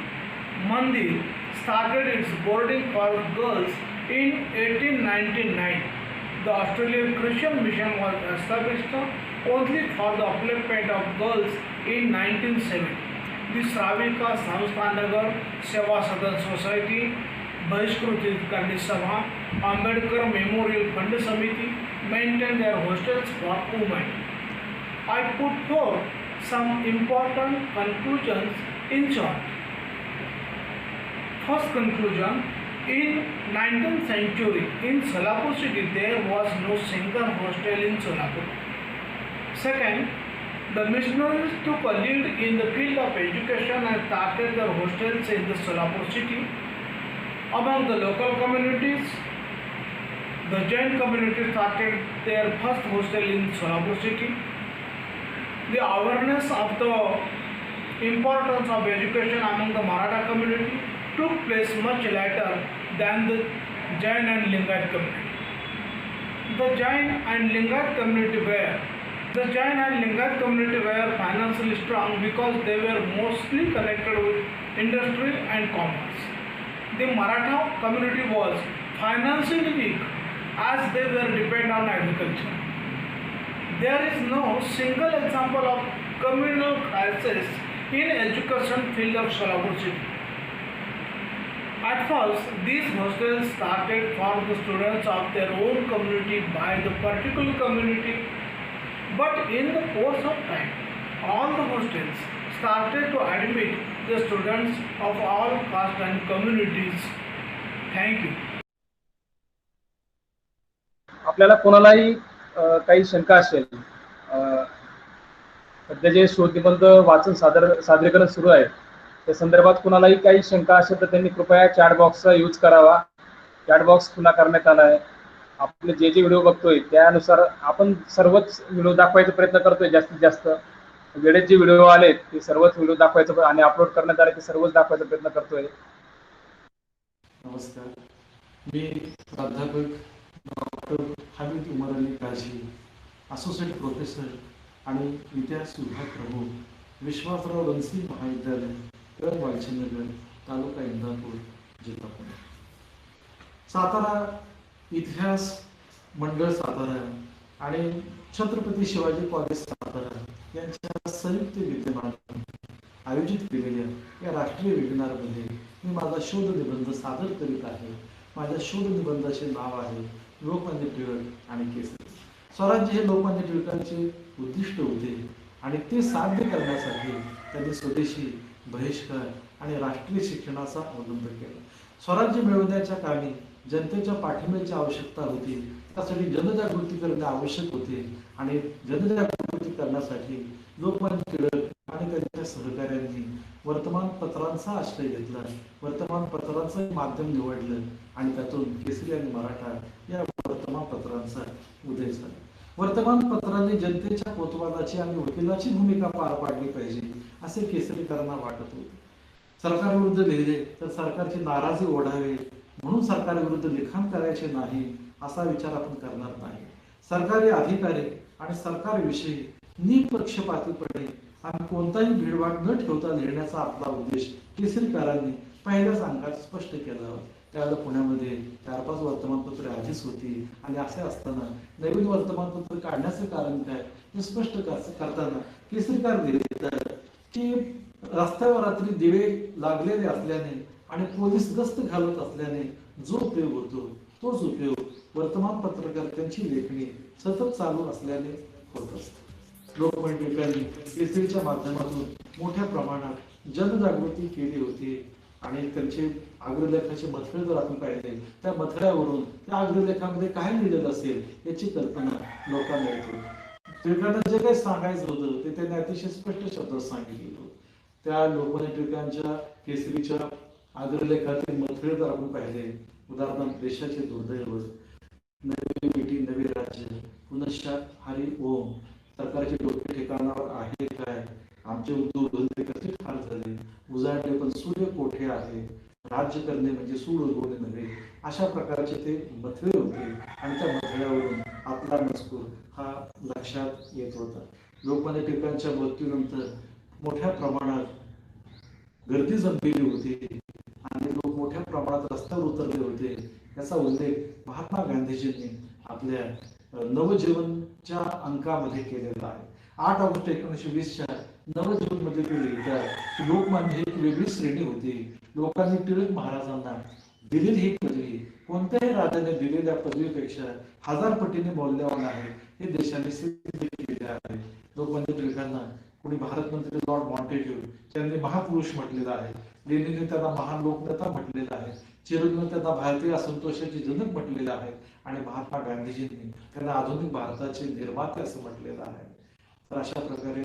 Mandir started its boarding for girls in 1899. The Australian Christian Mission was established only for the upliftment of girls in 1970. The Shravika Samstanagar Seva Sadan Society, Bahishkrut Hitkarni Sabha, Ambedkar Memorial Fund Samiti maintained their hostels for women. I put forth some important conclusions in short. First conclusion, in 19th century in Solapur city there was no single hostel in Solapur. Second, the missionaries took a lead in the field of education and started their hostels in the Solapur city. Among the local communities, the Jain community started their first hostel in Solapur city. The awareness of the importance of education among the Maratha community took place much later than the Jain and Lingayat community. The Jain and Lingayat community were financially strong because they were mostly connected with industry and commerce. The Maratha community was financially weak as they were dependent on agriculture. There is no single example of communal crisis in education field of Solapur city. At first, these hostels started for the students of their own community by the particular community, but in the course of time, all the hostels started to admit the students of all castes and communities. Thank you. आपल्याला कोणालाही काही शंका असेल सध्या जे शोधनिबंध वाचन सादरीकरण सुरू आहे त्या संदर्भात कुणालाही काही शंका असेल तर त्यांनी कृपया चॅट बॉक्सचा यूज करावा. चॅट बॉक्स खुला करण्यात आला आहे. आपले जे व्हिडिओ बघतोय त्यानुसार आपण सर्वच व्हिडिओ दाखवायचा प्रयत्न करतोय. जास्तीत जास्त वेळेत जे व्हिडिओ आले ते सर्वच व्हिडिओ दाखवायचा आणि अपलोड करण्यात आले ते सर्वच दाखवायचा प्रयत्न करतोय. नमस्कार, मी प्राध्यापक डॉक्टर हामिद उमर अली काझी, असोसिएट प्रोफेसर आणि इतिहास विभाग प्रमुख, विश्वासराव बनसी महाविद्यालय, कळंब वालचंदनगर, तालुका इंदापूर, जिल्हा पुणे. सातारा इतिहास मंडळ सातारा आणि छत्रपती शिवाजी कॉलेज सातारा यांच्या संयुक्त विद्यमाने आयोजित केलेल्या या राष्ट्रीय वेबिनारमध्ये मी माझा शोध निबंध सादर करीत आहे. माझ्या शोध निबंधाचे नाव आहे लोकमान्य टिळक आणि केसरी. स्वराज्य हे लोकमान्य टिळकांचे उद्दिष्ट होते आणि ते साध्य करण्यासाठी त्यांनी स्वदेशी, बहिष्कार आणि राष्ट्रीय शिक्षणाचा अवलंब केला. स्वराज्य मिळवण्याच्या कामी जनतेच्या पाठिंब्याची आवश्यकता होती. त्यासाठी जनजागृती करणे आवश्यक होते आणि जनजागृती करण्यासाठी लोकमान्य टिळक आणि त्यांच्या सहकाऱ्यांनी वर्तमानपत्रांचा आश्रय घेतला. वर्तमानपत्रांचं माध्यम निवडलं आणि त्यातून केसरी आणि मराठा या वर्तमानपत्रांचा उदय झाला. वर्तमानपत्रांनी जनतेच्या कोतवालाची आणि वकिलाची भूमिका पार पाडली पाहिजे असे केसरीकरांना वाटत होते. सरकारविरुद्ध लिहिले तर सरकारची नाराजी ओढावे म्हणून सरकारविरुद्ध लिखाण करायचे नाही असा विचार आपण करणार नाही. सरकारी अधिकारी आणि सरकारविषयी निपक्षपातीपणे आणि कोणताही भीडभाड न ठेवता लिहिण्याचा आपला उद्देश केसरीकरांनी पहिल्याच अंकात स्पष्ट केला होता. त्यावेळेला पुण्यामध्ये 4-5 वर्तमानपत्रे आधीच होती आणि असे असताना नवीन वर्तमानपत्र काढण्याचे कारण काय हे स्पष्ट करताना केसरीकार लिहितात की रस्त्यावर रात्री दिवे लागलेले असल्याने आणि पोलीस गस्त घालत असल्याने जो उपयोग होतो तोच उपयोग वर्तमान पत्रकारांची लेखणी सतत चालू असल्याने होत असते. लोकमान्य टिळकांनी केसरीच्या माध्यमातून मोठ्या प्रमाणात जनजागृती केली होती आणि त्यांचे अग्रलेखाचे मथळे जर आपण पाहिले त्या मथळ्यावरून त्या अग्रलेखामध्ये काय लिहिलेलं असेल याची कल्पना लोकांना येते. टिळकांना जे काही सांगायचं होतं ते त्यांनी अतिशय स्पष्ट शब्दात सांगितलं होतं. त्या लोकमान्य टिळकांच्या केसरीच्या अग्रलेखातील मथळे जर आपण पाहिले, उदाहरणार्थ देशाचे दुर्दैव, नवी बेटी नवी राज्य, पुनश्च हरी ओम, सरकारचे डोके ठिकाणावर आहे काय, आमचे उद्योगधंदे कसे ठार झाले, उजाडले पण सूर्य कोठे आहे, राज्य करणे म्हणजे सूड उगवणे नव्हे, अशा प्रकारचे ते मथळे होते आणि त्या मथळ्यावरून आपला मजकूर हा लक्षात येत होता. लोकमान्य टिळकांच्या मृत्यूनंतर मोठ्या प्रमाणात गर्दी जमलेली होती आणि लोक मोठ्या प्रमाणात रस्त्यावर उतरले होते. याचा उल्लेख महात्मा गांधीजींनी आपल्या नवजीवनच्या अंकामध्ये केलेला आहे. 8 ऑगस्ट 1920च्या नवजीवन मध्ये ते लिहितात की लोकमान्य ही एक वेगळी श्रेणी होती. लोकांनी टिळक महाराजांना दिलेली ही पदवी कोणत्याही राजाने दिलेल्या पदवीपेक्षा 1000 पटीने मौल्यवान आहे हे देशाने सिद्ध केले आहे. लोकमान्य टिळकांना कोणी भारत मंत्री लॉर्ड मॉन्टेग्यू त्यांनी महापुरुष म्हटलेलं आहे. लेनिनने त्यांना महान लोकनेता म्हटलेला आहे. चिरोजीने त्यांना भारतीय असंतोषाचे जनक म्हटलेले आहे आणि महात्मा गांधीजींनी त्यांना आधुनिक भारताचे निर्माते असं म्हटलेलं आहे. तर अशा प्रकारे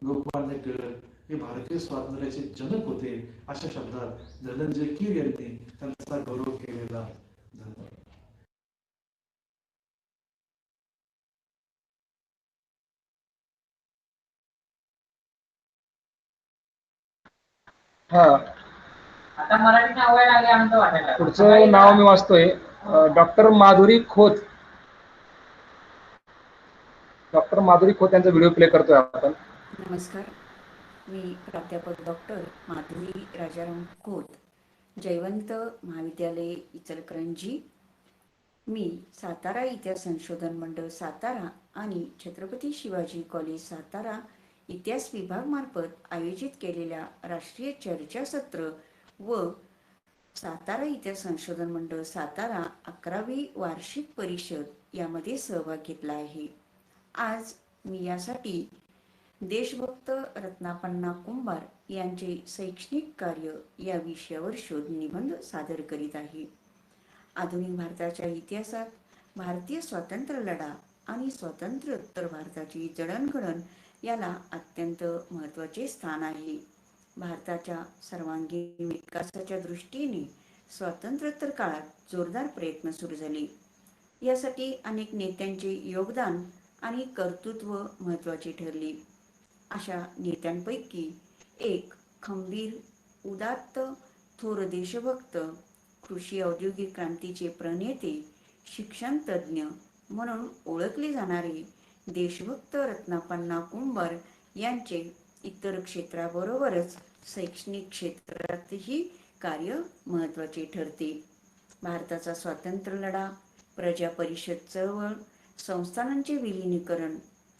लोकमान्य टिळक हे भारतीय स्वातंत्र्याचे जनक होते अशा शब्दात धनंजय कीर यांनी त्यांचा गौरव केलेला आहे. धन्यवाद. हा, आता मराठी नाव लागले आमचं वाटायला. पुढचं नाव मी वाचतोय, डॉक्टर माधुरी खोत. डॉक्टर माधुरी खोत यांचा व्हिडिओ प्ले करतोय आपण. नमस्कार, मी प्राध्यापक डॉक्टर माधुरी राजाराम खोत, जयवंत महाविद्यालय इचलकरंजी. मी सातारा इतिहास संशोधन मंडळ सातारा आणि छत्रपती शिवाजी कॉलेज सातारा इतिहास विभाग मार्फत आयोजित केलेल्या राष्ट्रीय चर्चासत्र व सातारा इतिहास संशोधन मंडळ सातारा 11वी वार्षिक परिषद यामध्ये सहभाग घेतला आहे. आज मी यासाठी देशभक्त रत्नापन्ना कुंभार यांचे शैक्षणिक कार्य या विषयावर शोध निबंध सादर करीत आहे. आधुनिक भारताच्या इतिहासात भारतीय स्वातंत्र्य लढा आणि स्वातंत्र्योत्तर भारताची जडणघडण याला अत्यंत महत्त्वाचे स्थान आहे. भारताच्या सर्वांगीण विकासाच्या दृष्टीने स्वातंत्र्योत्तर काळात जोरदार प्रयत्न सुरू झाले. यासाठी अनेक नेत्यांचे योगदान आणि कर्तृत्व महत्त्वाचे ठरले. अशा नेत्यांपैकी एक खंबीर, उदात्त, थोर देशभक्त, कृषी औद्योगिक क्रांतीचे प्रणेते, शिक्षण तज्ज्ञ म्हणून ओळखले जाणारे देशभक्त रत्नापन्ना कुंभार यांचे इतर क्षेत्राबरोबरच शैक्षणिक क्षेत्रातही कार्य महत्त्वाचे ठरते. भारताचा स्वातंत्र्य लढा, प्रजा परिषद चळवळ, संस्थानांचे विलीनीकरण,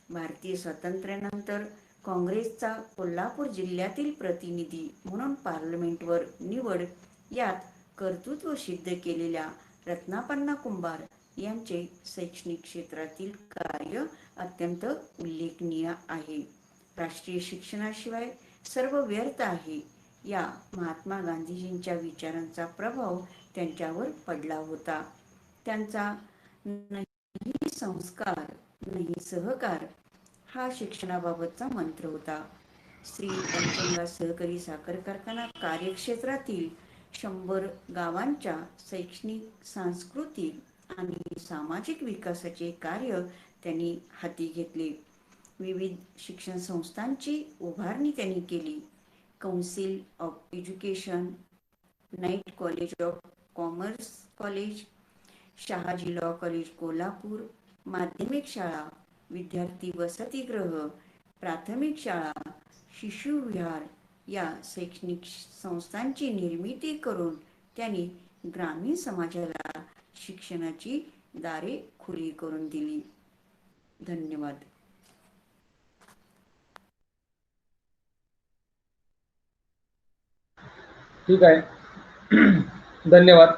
भारतीय स्वातंत्र्यानंतर काँग्रेसचा कोल्हापूर जिल्ह्यातील प्रतिनिधी म्हणून पार्लमेंटवर निवड यात कर्तृत्व सिद्ध केलेल्या रत्नापन्ना कुंभार यांचे शैक्षणिक क्षेत्रातील कार्य अत्यंत उल्लेखनीय आहे. राष्ट्रीय शिक्षणाशिवाय सर्व व्यर्थ आहे या महात्मा गांधीजींच्या विचारांचा प्रभाव त्यांच्यावर पडला होता. त्यांचा नाही संस्कार नाही सहकार हा शिक्षणाबाबतचा मंत्र होता. श्री पंचगंगा सहकारी साखर कारखाना कार्यक्षेत्रातील 100 गावांच्या शैक्षणिक, सांस्कृतिक आणि सामाजिक विकासाचे कार्य त्यांनी हाती घेतले. विविध शिक्षण संस्थांची उभारणी त्यांनी केली. Council of education, night college of commerce college, Shahaji law college Kolhapur, माध्यमिक शाळा, विद्यार्थी वसतिगृह, प्राथमिक शाळा, शिशुविहार या शैक्षणिक संस्थांची निर्मिती करून त्यांनी ग्रामीण समाजाला शिक्षणाची दारे खुली करून दिली. धन्यवाद. ठीक आहे. धन्यवाद.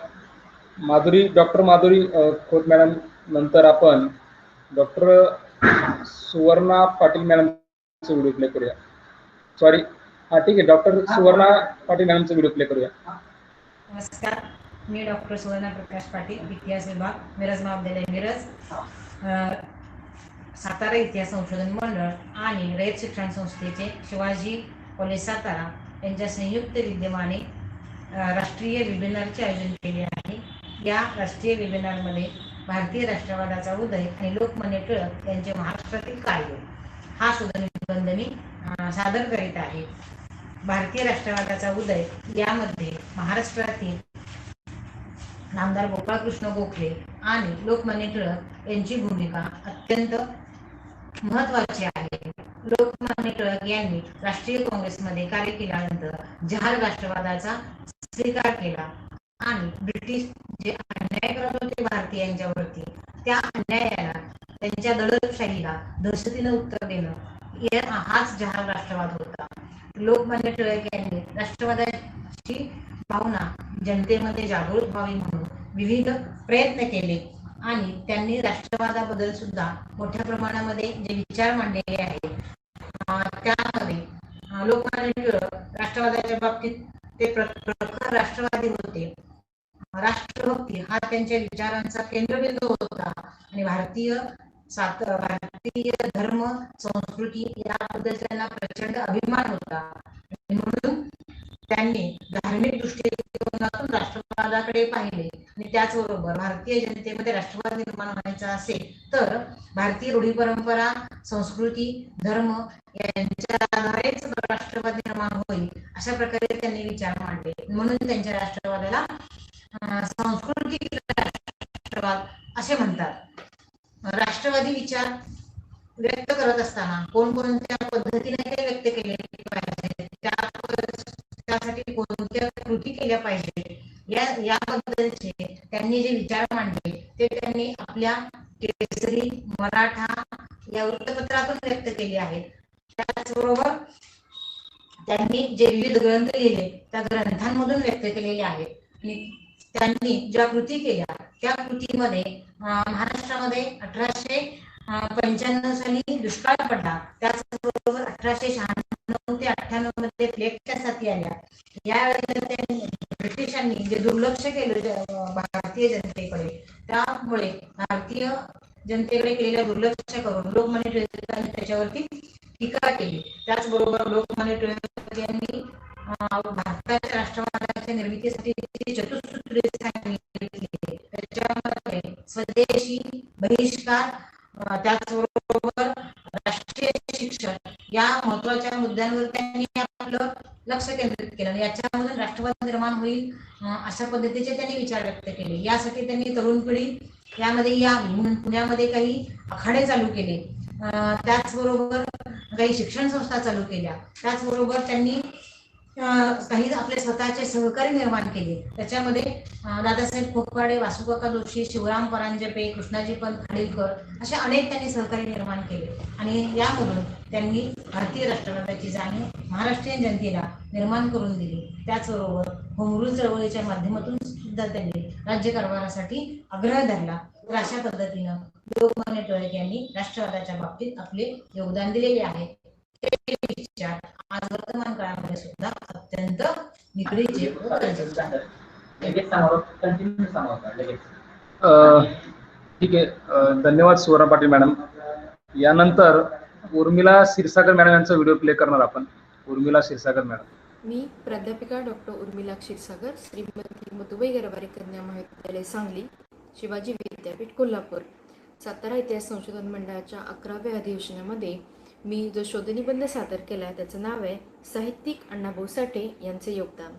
डॉक्टर माधुरी खोत मॅडम नंतर आपण डॉक्टर सुवर्णा पाटील मॅडमचा व्हिडिओ प्ले करूया. सॉरी, ठीक आहे, डॉक्टर सुवर्णा पाटील मॅडमचा व्हिडिओ प्ले करूया. नमस्कार, मी डॉक्टर सुवर्णा प्रकाश पाटील, इतिहास विभाग, मिरज महाविद्यालय मिरज, सातारा इतिहास संशोधन मंडळ आणि रयत शिक्षण संस्थेचे शिवाजी कॉलेज सातारा यांच्या संयुक्त विद्यमाने राष्ट्रीय वेबिनारचे आयोजन केले आहे. या राष्ट्रीय वेबिनारमध्ये भारतीय राष्ट्रवादाचा उदय आणि लोकमान्य टिळक यांचे महाराष्ट्रातील कार्य हा शोधनिबंध मी सादर करीत आहे. भारतीय राष्ट्रवादाचा उदय यामध्ये महाराष्ट्रातील नामदार गोपाळकृष्ण गोखले आणि लोकमान्य टिळक यांची भूमिका अत्यंत महत्त्वाची आहे. लोकमान्य टिळक यांनी राष्ट्रीय काँग्रेसमध्ये कार्य केल्यानंतर जहाल राष्ट्रवादाचा स्वीकार केला आणि ब्रिटिश जे अन्याय करत होते भारतीयांच्यावरती त्या अन्यायाला, त्यांच्या दडपशाहीला दहशतीनं उत्तर देणं हाच जहाल राष्ट्रवाद होता. लोकमान्य टिळक यांनी राष्ट्रवादाची भावना जनतेमध्ये जागृत व्हावी म्हणून विविध प्रयत्न केले आणि त्यांनी राष्ट्रवादाबद्दल सुद्धा मोठ्या प्रमाणामध्ये जे विचार मांडलेले आहेत त्यामध्ये लोकमान्य टिळक राष्ट्रवादाच्या बाबतीत ते प्रखर राष्ट्रवादी होते. राष्ट्रभक्ती हा त्यांच्या विचारांचा केंद्रबिंदू होता आणि भारतीय धर्म संस्कृती याबद्दल त्यांना प्रचंड अभिमान होता. म्हणून त्यांनी धार्मिक दृष्टिकोनातून राष्ट्रवादाकडे पाहिले आणि त्याचबरोबर भारतीय जनतेमध्ये राष्ट्रवाद निर्माण व्हायचा असेल तर भारतीय रूढी परंपरा, संस्कृती, धर्म यांच्या आधारेच राष्ट्रवाद निर्माण होईल अशा प्रकारे त्यांनी विचार मांडले. म्हणून त्यांच्या राष्ट्रवादाला सांस्कृतिक राष्ट्रवाद असे म्हणतात. राष्ट्रवादी विचार व्यक्त करत असताना कोणकोणत्या पद्धतीने ते व्यक्त केले पाहिजे, त्यासाठी कोणत्या कृती केल्या पाहिजे याबद्दलचे त्यांनी जे विचार मांडले ते त्यांनी आपल्या केसरी, मराठा या वृत्तपत्रातून व्यक्त केले आहेत. त्याचबरोबर त्यांनी जे विविध ग्रंथ लिहिले त्या ग्रंथांमधून व्यक्त केलेले आहेत. त्यांनी ज्या कृती केल्या त्या कृतीमध्ये महाराष्ट्रामध्ये 1895 साली दुष्काळ पडला, त्याचबरोबर 1896 ते 98 मध्ये प्लेगच्या साथी आल्या. यावेळेला ब्रिटिशांनी जे दुर्लक्ष केलं भारतीय जनतेकडे, त्यामुळे भारतीय जनतेकडे केलेल्या दुर्लक्ष करून लोकमान्य टिळक यांनी त्याच्यावरती टीका केली. त्याचबरोबर लोकमान्य टिळक यांनी भारताच्या राष्ट्रवादाच्या निर्मितीसाठी चतुसूत्री सांगितली. त्याच्यामध्ये स्वदेशी, बहिष्कार, त्याचबरोबर राष्ट्रीय शिक्षण या महत्वाच्या मुद्द्यांवर त्यांनी आपलं लक्ष केंद्रित केलं. याच्यामधून राष्ट्रवाद निर्माण होईल अशा पद्धतीचे त्यांनी विचार व्यक्त केले. यासाठी त्यांनी तरुण पिढी यामध्ये यावी म्हणून पुण्यामध्ये काही आखाडे चालू केले. त्याचबरोबर काही शिक्षण संस्था चालू केल्या. त्याचबरोबर त्यांनी काही आपले स्वतःचे सहकारी निर्माण केले. त्याच्यामध्ये दादासाहेब खोपकाडे, वासुकाका जोशी, शिवराम परांजपे, कृष्णाजी पंत खाडीलकर असे अनेक त्यांनी सहकारी निर्माण केले. आणि यामधून त्यांनी भारतीय राष्ट्रवादाची जाणीव महाराष्ट्रीयन जनतेला निर्माण करून दिली. त्याचबरोबर होम रूल चळवळीच्या माध्यमातून सुद्धा त्यांनी राज्यकारभारासाठी आग्रह धरला. तर अशा पद्धतीनं लोकमान्य टिळक यांनी राष्ट्रवादाच्या बाबतीत आपले योगदान दिलेले आहे. ते विचार आज वर्तमान काळामध्ये सुद्धा अत्यंत निकडीचे व गरजेचे आहेत. ठीक आहे. धन्यवाद सुवर्णा पाटील मॅडम. यानंतर उर्मिला क्षीरसागर मॅडम यांचा व्हिडिओ प्ले करणार आपण. उर्मिला क्षीरसागर मॅडम. मी प्राध्यापिका डॉक्टर उर्मिला क्षीरसागर, श्रीमती मधुबाई गरवारे कन्या महाविद्यालय सांगली, शिवाजी विद्यापीठ कोल्हापूर, सातारा इतिहास संशोधन मंडळाच्या 11व्या अधिवेशनामध्ये मी जो शोधनिबंध सादर केला आहे त्याचं नाव आहे साहित्यिक अण्णाभाऊ साठे यांचे योगदान.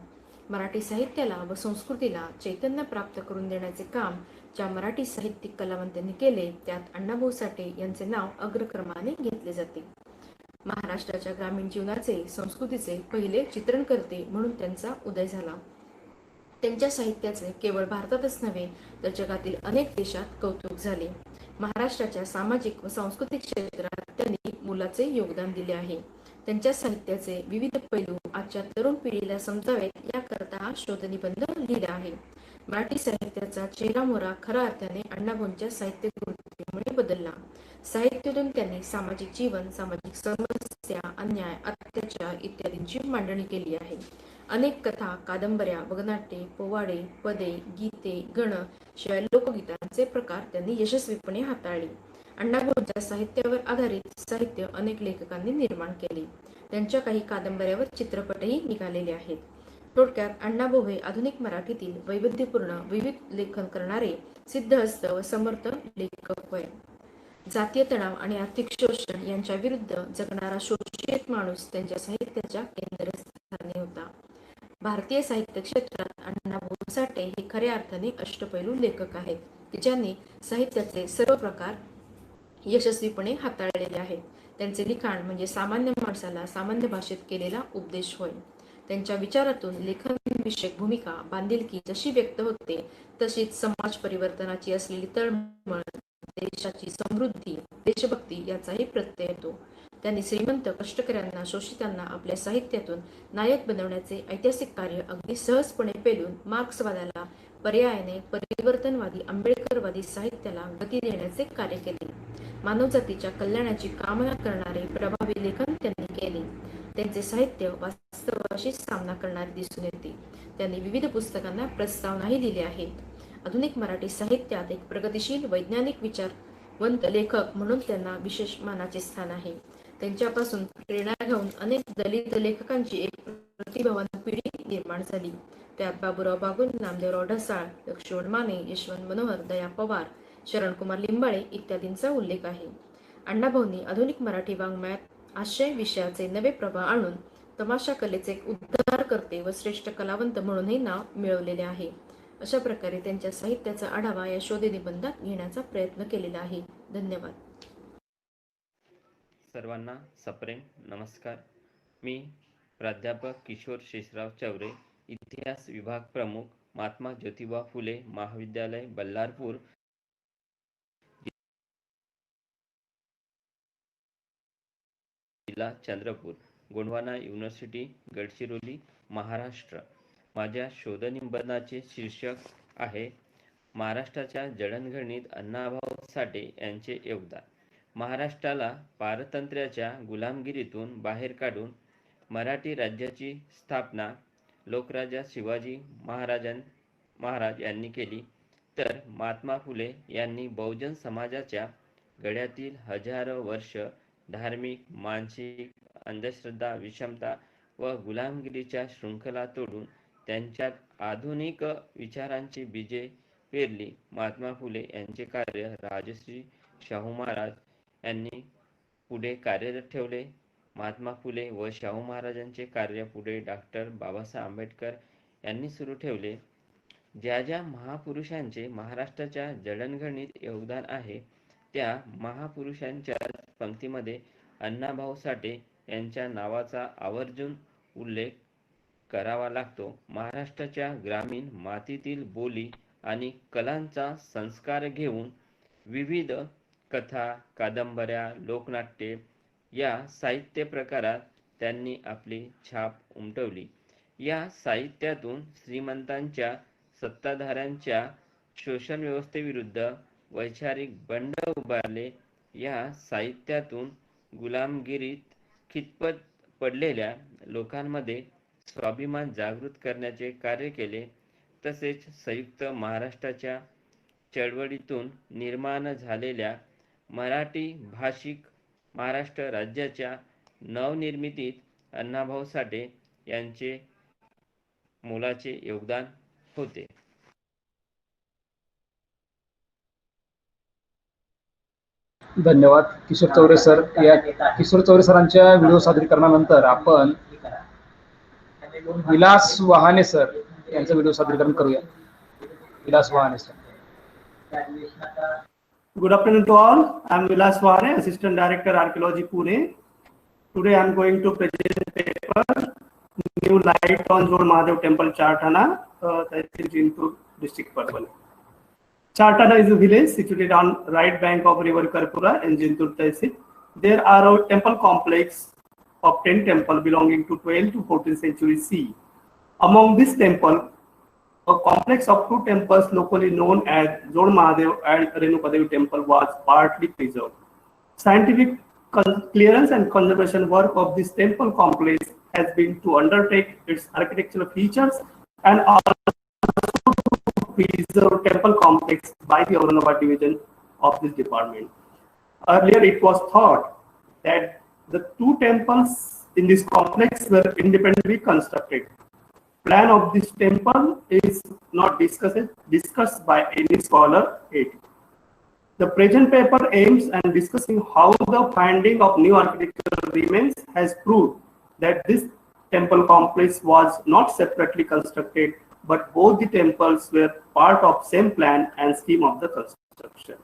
मराठी साहित्याला व संस्कृतीला चैतन्य प्राप्त करून देण्याचे काम ज्या मराठी साहित्यिक कलावंतांनी केले त्यात अण्णाभाऊ साठे यांचे नाव अग्रक्रमाने घेतले जाते. महाराष्ट्राच्या ग्रामीण जीवनाचे, संस्कृतीचे पहिले चित्रणकर्ते म्हणून त्यांचा उदय झाला. त्यांच्या साहित्याचे केवळ भारतातच नव्हे तर जगातील अनेक देशात कौतुक झाले. महाराष्ट्राच्या सामाजिक व सांस्कृतिक क्षेत्रात त्यांनी मोलाचे योगदान दिले आहे. त्यांच्या साहित्याचे विविध पैलू आजच्या तरुण पिढीला समजावेत याकरता हा शोधनिबंध लिहिला आहे. मराठी साहित्याचा चेहरामोहरा खऱ्या अर्थाने अण्णाभाऊंच्या साहित्य कृतीमुळे बदलला. साहित्यातून त्यांनी सामाजिक जीवन, सामाजिक समस्या, अन्याय, अत्याचार इत्यादींची मांडणी केली आहे. अनेक कथा, कादंबऱ्या, वगनाट्ये, पोवाडे, पदे, गीते, गण शिवाय लोकगीतांचे प्रकार त्यांनी यशस्वीपणे हाताळले. अण्णाभाऊंच्या साहित्यावर आधारित साहित्य अनेक लेखकांनी निर्माण केले. त्यांच्या काही कादंबऱ्यावर चित्रपटही निघालेले आहेत. थोडक्यात अण्णाभाऊ हे आधुनिक मराठीतील वैविध्यपूर्ण विविध लेखन करणारे सिद्धहस्त व समर्थ लेखक होय. जातीय तणाव आणि आर्थिक शोषण यांच्या विरुद्ध जगणारा शोषित माणूस त्यांच्या साहित्याच्या केंद्रस्थानी होता. भारतीय साहित्य क्षेत्रात अण्णाभाऊ साठे हे खऱ्या अर्थाने अष्टपैलू लेखक आहेत की ज्यांनी साहित्याचे सर्व प्रकार यशस्वीपणे हाताळलेले आहेत. त्यांचे लिखाण म्हणजे सामान्य माणसाला सामान्य भाषेत केलेला उपदेश होय. त्यांच्या विचारातून लेखन विषयक भूमिका, बांधिलकी जशी व्यक्त होते तशीच समाज परिवर्तनाची असलेली तळमळ, देशाची समृद्धी, देशभक्ती याचाही प्रत्यय येतो. त्यांनी श्रीमंत कष्टकऱ्यांना, शोषितांना आपल्या साहित्यातून नायक बनवण्याचे ऐतिहासिक कार्य अगदी सहजपणे पेलून मार्क्सवादाला पर्यायाने परिवर्तनवादी, आंबेडकरवादी साहित्याला गती देण्याचे कार्य केले. मानवजातीच्या कल्याणाची कामना करणारे प्रभावी लेखन त्यांनी केले. त्यांचे साहित्य वास्तवाशी सामना करणारे दिसून येते. त्यांनी विविध पुस्तकांना प्रस्तावनाही दिले आहेत. आधुनिक मराठी साहित्यात एक प्रगतिशील वैज्ञानिक विचारवंत लेखक म्हणून त्यांना विशेष मानाचे स्थान आहे. त्यांच्यापासून प्रेरणा घेऊन अनेक दलित लेखकांची एक प्रतिभावान पिढी निर्माण झाली. त्यात बाबूराव बागुल, नामदेवराव ढसाळ, लक्ष्मण माने, यशवंत मनोहर, दया पवार, शरणकुमार लिंबाळे इत्यादींचा उल्लेख आहे. अण्णाभाऊंनी आधुनिक मराठी वाङ्मयात आशय विषयाचे नवे प्रवाह आणून तमाशा कलेचे एक उद्धार करते व श्रेष्ठ कलावंत म्हणूनही नाव मिळवलेले आहे. अशा प्रकारे त्यांच्या साहित्याचा आढावा या शोधनिबंधात घेण्याचा प्रयत्न केलेला आहे. धन्यवाद. सर्वांना सप्रेम नमस्कार. मी प्राध्यापक किशोर शेषराव चौरे, इतिहास विभाग प्रमुख, महात्मा ज्योतिबा फुले महाविद्यालय, बल्लारपूर, जिल्हा चंद्रपूर, गोंडवाना युनिव्हर्सिटी, गडचिरोली, महाराष्ट्र. माझ्या शोधनिबंधाचे शीर्षक आहे महाराष्ट्राच्या जडणघडणीत अण्णाभाऊ साठे यांचे योगदान. महाराष्ट्राला पारतंत्र्याच्या गुलामगिरीतून बाहेर काढून मराठी राज्याची स्थापना लोकराजा शिवाजी महाराज यांनी केली, तर महात्मा फुले यांनी बहुजन समाजाच्या गड्यातील हजारो वर्ष धार्मिक, मानसिक अंधश्रद्धा, विषमता व गुलामगिरीच्या शृंखला तोडून त्यांच्यात आधुनिक विचारांची बीजे पेरली. महात्मा फुले यांचे कार्य राजश्री शाहू महाराज यांनी पुढे कार्यरत ठेवले. महात्मा फुले व शाहू महाराजांचे कार्य पुढे डॉक्टर बाबासाहेब आंबेडकर यांनी सुरू ठेवले. ज्या ज्या महापुरुषांचे महाराष्ट्राच्या जडणघडणीत योगदान आहे त्या महापुरुषांच्या पंक्तीमध्ये अण्णाभाऊ साठे यांच्या नावाचा आवर्जून उल्लेख करावा लागतो. महाराष्ट्राच्या ग्रामीण मातीतील बोली आणि कलांचा संस्कार घेऊन विविध कथा, कादंबऱ्या, लोकनाट्ये या साहित्य प्रकारात त्यांनी आपली छाप उमटवली. या साहित्यातून श्रीमंतांच्या, सत्ताधाऱ्यांच्या शोषण व्यवस्थेविरुद्ध वैचारिक बंड उभारले. या साहित्यातून गुलामगिरीत खितपत पडलेल्या लोकांमध्ये स्वाभिमान जागृत करण्याचे कार्य केले. तसेच संयुक्त महाराष्ट्राच्या चळवळीतून निर्माण झालेल्या मराठी भाषिक महाराष्ट्र राज्याच्या नवनिर्मितीत अण्णाभाऊ साठे यांचे मोलाचे योगदान होते. धन्यवाद किशोर चौरे सर. या किशोर चौरे सरांच्या व्हिडिओ सादरीकरणानंतर आपण विलास वहाने सर यांचं व्हिडिओ सादरीकरण करूया. Vilas Wahane sir. Good afternoon to all. I am Vilas Wahane, Assistant Director Archaeology Pune. Today I am going to present paper New Light on Zod Mahadev Temple Chartana, Tehsil Jintur district Purple. Chartana is a village situated on right bank of river Karpura in Jintur Tehsil. There are a temple complex of 10 temples belonging to 12th to 14th century CE. Among this temple, a complex of 2 temples locally known as Zod Mahadev and Renukadevi temple was partly preserved. Scientific clearance and conservation work of this temple complex has been to undertake its architectural features and also to preserve temple complex by the Aurangabad division of this department. Earlier it was thought that the 2 temples in this complex were independently constructed. Plan of this temple is not discussed by any scholar yet. The present paper aims at discussing how the finding of new architectural remains has proved that this temple complex was not separately constructed, but both the temples were part of same plan and scheme of the construction.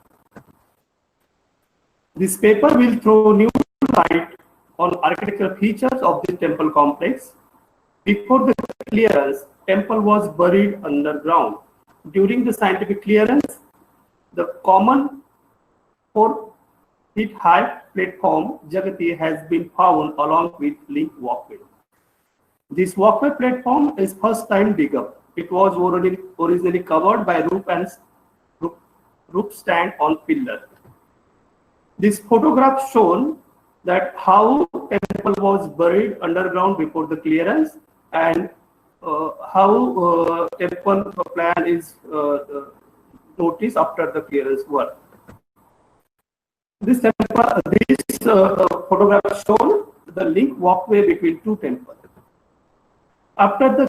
This paper will throw new light on architectural features of this temple complex. Before the clearance, temple was buried underground. During the scientific clearance, the common 4-feet high platform Jagati has been found along with link walkway. This walkway platform is first time dig up. It was originally covered by roof stand on pillar. This photograph shown that how temple was buried underground before the clearance and how temple plan is noticed after the clearance work. This photograph shown the link walkway between 2 temples. After the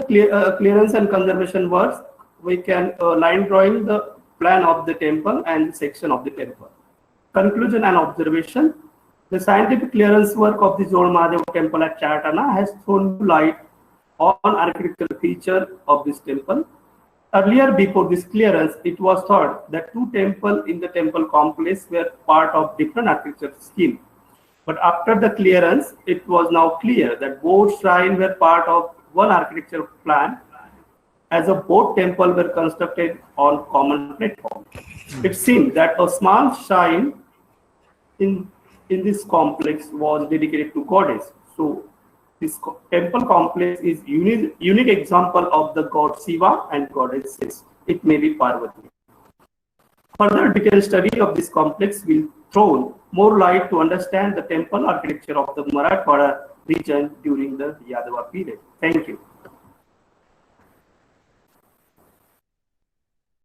clearance and conservation works, we can line drawing the plan of the temple and section of the temple. Conclusion and observation. The scientific clearance work of the Zod Mahadev temple at Chartana has thrown light on architectural feature of this temple. Earlier, before this clearance, it was thought that 2 temples in the temple complex were part of different architectural scheme. But after the clearance, it was now clear that both shrines were part of one architectural plan, as a both temples were constructed on common platform. It seemed that a small shrine in this complex was dedicated to goddess. So this temple complex is unique example of the god Shiva and goddesses. It may be Parvati. Further detailed study of this complex will throw more light to understand the temple architecture of the Marathwada region during the Yadava period. Thank you.